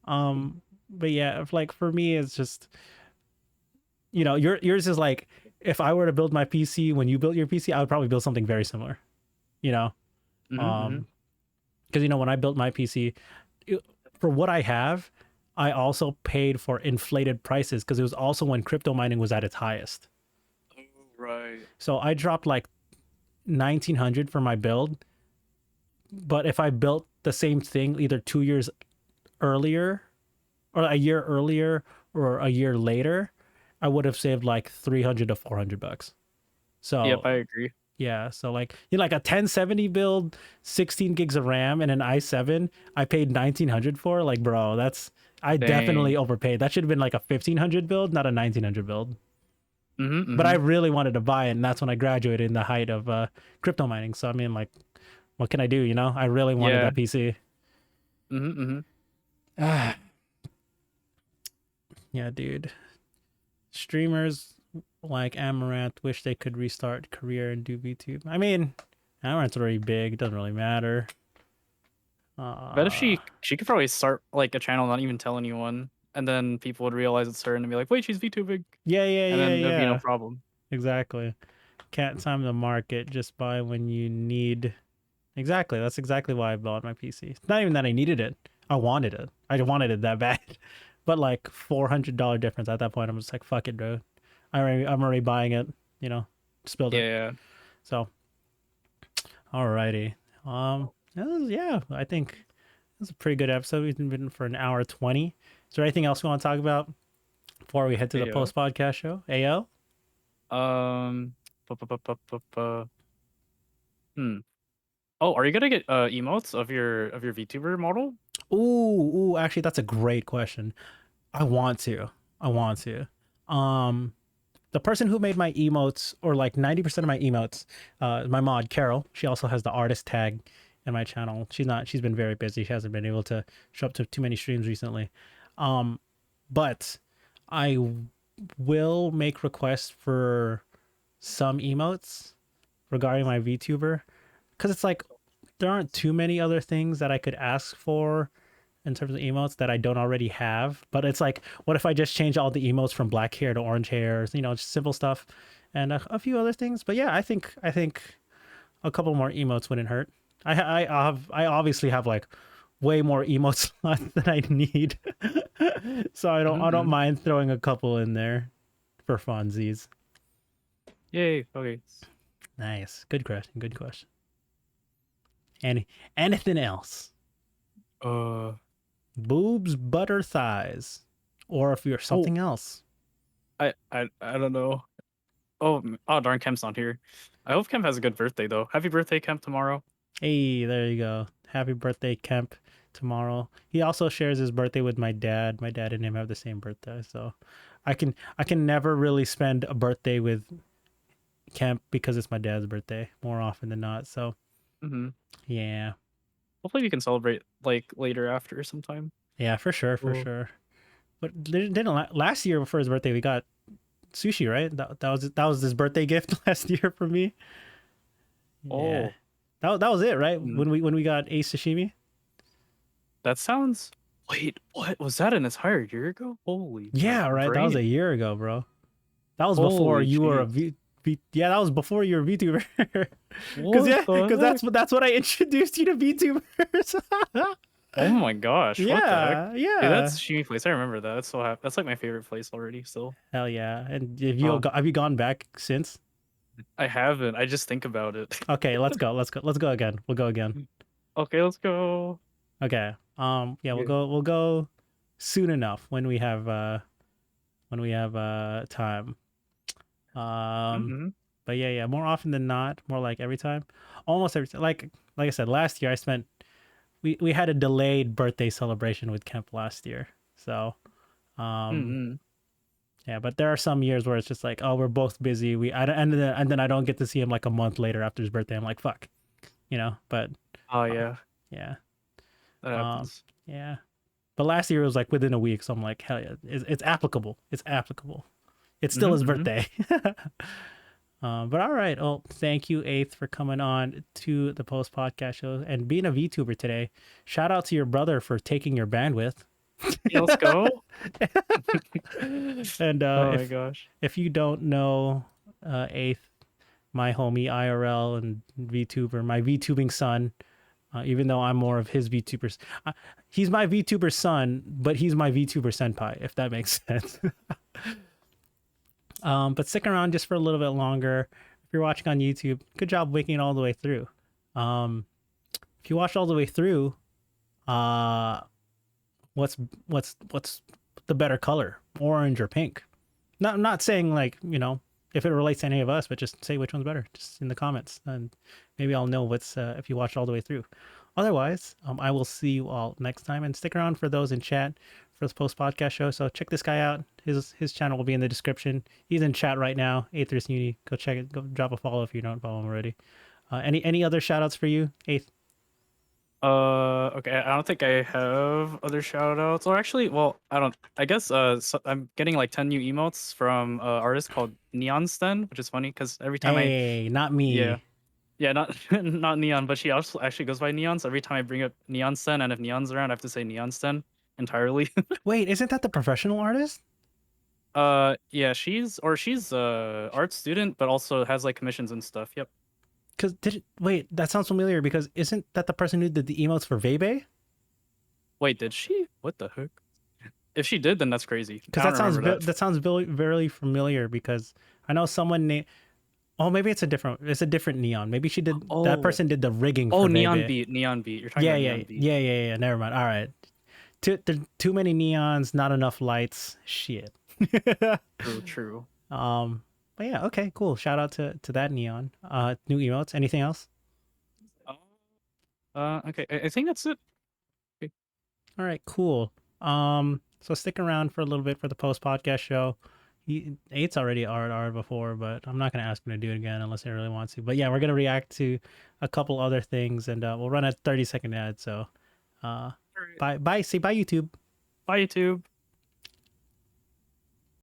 But yeah, if, like for me it's just, you know, yours is like, if I were to build my PC when you built your PC, I would probably build something very similar, you know. Mm-hmm. Because you know, when I built my PC, for what I have, I also paid for inflated prices because it was also when crypto mining was at its highest. Right. So I dropped like 1900 for my build, but if I built the same thing either 2 years earlier or a year earlier or a year later, I would have saved like 300 to 400 bucks. Yep, I So agree. yeah, so like, you know, like a 1070 build, 16 gigs of RAM and an i7, I paid 1900 for. Like, bro, that's, I definitely Dang. overpaid. That should have been like a 1500 build, not a 1900 build. Mm-hmm. But I Mm-hmm. really wanted to buy it, and that's when I graduated in the height of crypto mining. So I mean, like, what can I do? You know, I really wanted Yeah. that PC. Mm-hmm. Mm-hmm. Ah, yeah, dude. Streamers like Amaranth wish they could restart career and do VTube. I mean, Amaranth's already big. It doesn't really matter. Bet if Uh, she could probably start like a channel, not even tell anyone, and then people would realize it's her and be like, "Wait, she's VTubing," yeah, yeah, and yeah, then there'd be no yeah. problem. Exactly. Can't time the market. Just buy when you need. Exactly. That's exactly why I bought my PC. It's not even that I needed it. I wanted it. I wanted it that bad. But like $400 difference at that point, I'm just like, fuck it, bro. I'm already buying it. You know, just build it. Yeah. So, alrighty. Yeah, I think it's a pretty good episode. We've been for an hour 20. Is there anything else we want to talk about before we head to the Yeah. post podcast show? AO? Um. bu- Hmm. Oh, are you gonna get emotes of your VTuber model? Ooh, actually, that's a great question. I want to. I want to. Um, the person who made my emotes, or like 90% of my emotes, my mod Carol. She also has the artist tag in my channel. She's been very busy. She hasn't been able to show up to too many streams recently. Um, but I will make requests for some emotes regarding my VTuber, because it's like there aren't too many other things that I could ask for in terms of emotes that I don't already have. But it's like, what if I just change all the emotes from black hair to orange hair? You know, just simple stuff, and a few other things. But yeah, I think a couple more emotes wouldn't hurt. I obviously have like way more emotes than I need, so I don't Mm-hmm. mind throwing a couple in there for funsies. Yay. Okay. Nice, good question, good question. Any anything else? Uh. Boobs, butter, thighs, or if you're Oh, something else. I don't know. Oh, oh darn, Kemp's not here. I hope Kemp has a good birthday though. Happy birthday, Kemp, tomorrow. Hey, there you go. Happy birthday, Kemp, tomorrow. He also shares his birthday with my dad. My dad and him have the same birthday, so I can never really spend a birthday with Kemp because it's my dad's birthday more often than not. So Mm-hmm. yeah, Hopefully we can celebrate like later after sometime. yeah, for sure, for Oh. sure. But didn't last year for his birthday we got sushi, right? That was his birthday gift last year for me. Yeah, Oh. that was it, right? Mm. When we got Ace Sashimi. That sounds. Wait, what was that an entire year ago? Holy, my Yeah, right. That was a brain. year ago, bro. That was before Holy you were a jeez. yeah, that was before you were a VTuber. Cause What yeah, the cause heck? that's what I introduced you to VTubers. Oh my gosh, what the heck? Yeah, Dude, that's yeah. Shimi place. I remember that. That's so that's like my favorite place already still. Hell yeah. And Oh, have you gone back since? I haven't. I just think about it. Okay, let's go. Let's go. Let's go again. We'll go again. Okay, let's go. Okay. Yeah, Yeah. we'll go soon enough when we have time. Um Mm-hmm. but yeah, more often than not, more like every time. Almost every time. Like I said, last year I spent we had a delayed birthday celebration with Kemp last year. So, um Mm-hmm. yeah, but there are some years where it's just like, oh, we're both busy. And then I don't get to see him like a month later after his birthday. I'm like, fuck, you know. But Oh uh, yeah, yeah, that um, happens. yeah. But last year it was like within a week, so I'm like, hell yeah, it's applicable. It's applicable. It's still his Mm-hmm. Mm-hmm. birthday. But all right. Oh, thank you, Eighth, for coming on to the post podcast show and being a VTuber today. Shout out to your brother for taking your bandwidth. Yeah, let's go. And Oh my gosh. if you don't know Eighth, my homie IRL and VTuber, my VTubing son, even though I'm more of his VTuber. He's my VTuber son, but he's my VTuber senpai, if that makes sense. But stick around just for a little bit longer. If you're watching on YouTube, good job waking it all the way through. Um, if you watched all the way through, uh, what's what's the better color, orange or pink? Not saying like if it relates to any of us, but just say which one's better, just in the comments, and maybe I'll know what's if you watched all the way through. Otherwise, I will see you all next time, and stick around for those in chat for this post podcast show. So check this guy out. His channel will be in the description. He's in chat right now. AetheriusUni. Go check it. Go drop a follow if you don't follow him already. Any other shout outs for you, Eighth? Okay, I don't think I have other shout outs. Or actually, well, I don't. I guess I'm getting like 10 new emotes from artist called Neon, which is funny because every time I Hey, not yeah, me. yeah, not not Neon, but she also actually goes by Neon. So every time I bring up Neon and if Neon's around, I have to say Neon entirely. Wait, isn't that the professional artist? Yeah, she's art student, but also has like commissions and stuff. Yep. Because wait, that sounds familiar. Because isn't that the person who did the emotes for Vebe? Wait, did she? What the heck? If she did, then that's crazy. Because I don't remember that. that sounds very familiar. Because I know someone named. Oh, maybe it's a different Neon. Maybe she did that Oh, person did the rigging oh, for Vebe. Neon Beat. You're talking about Neon Beat. Yeah. Never mind. All right. Too many neons, not enough lights. Shit. True, true. um, but yeah, okay, cool. Shout out to that neon. New emotes. Anything else? Okay. I think that's it. Okay. All right, cool. So stick around for a little bit for the post podcast show. Eight's already R before, but I'm not gonna ask him to do it again unless he really wants to. But yeah, we're gonna react to a couple other things, and we'll run a 30-second ad. So, All right. bye. Say bye, YouTube. Bye, YouTube.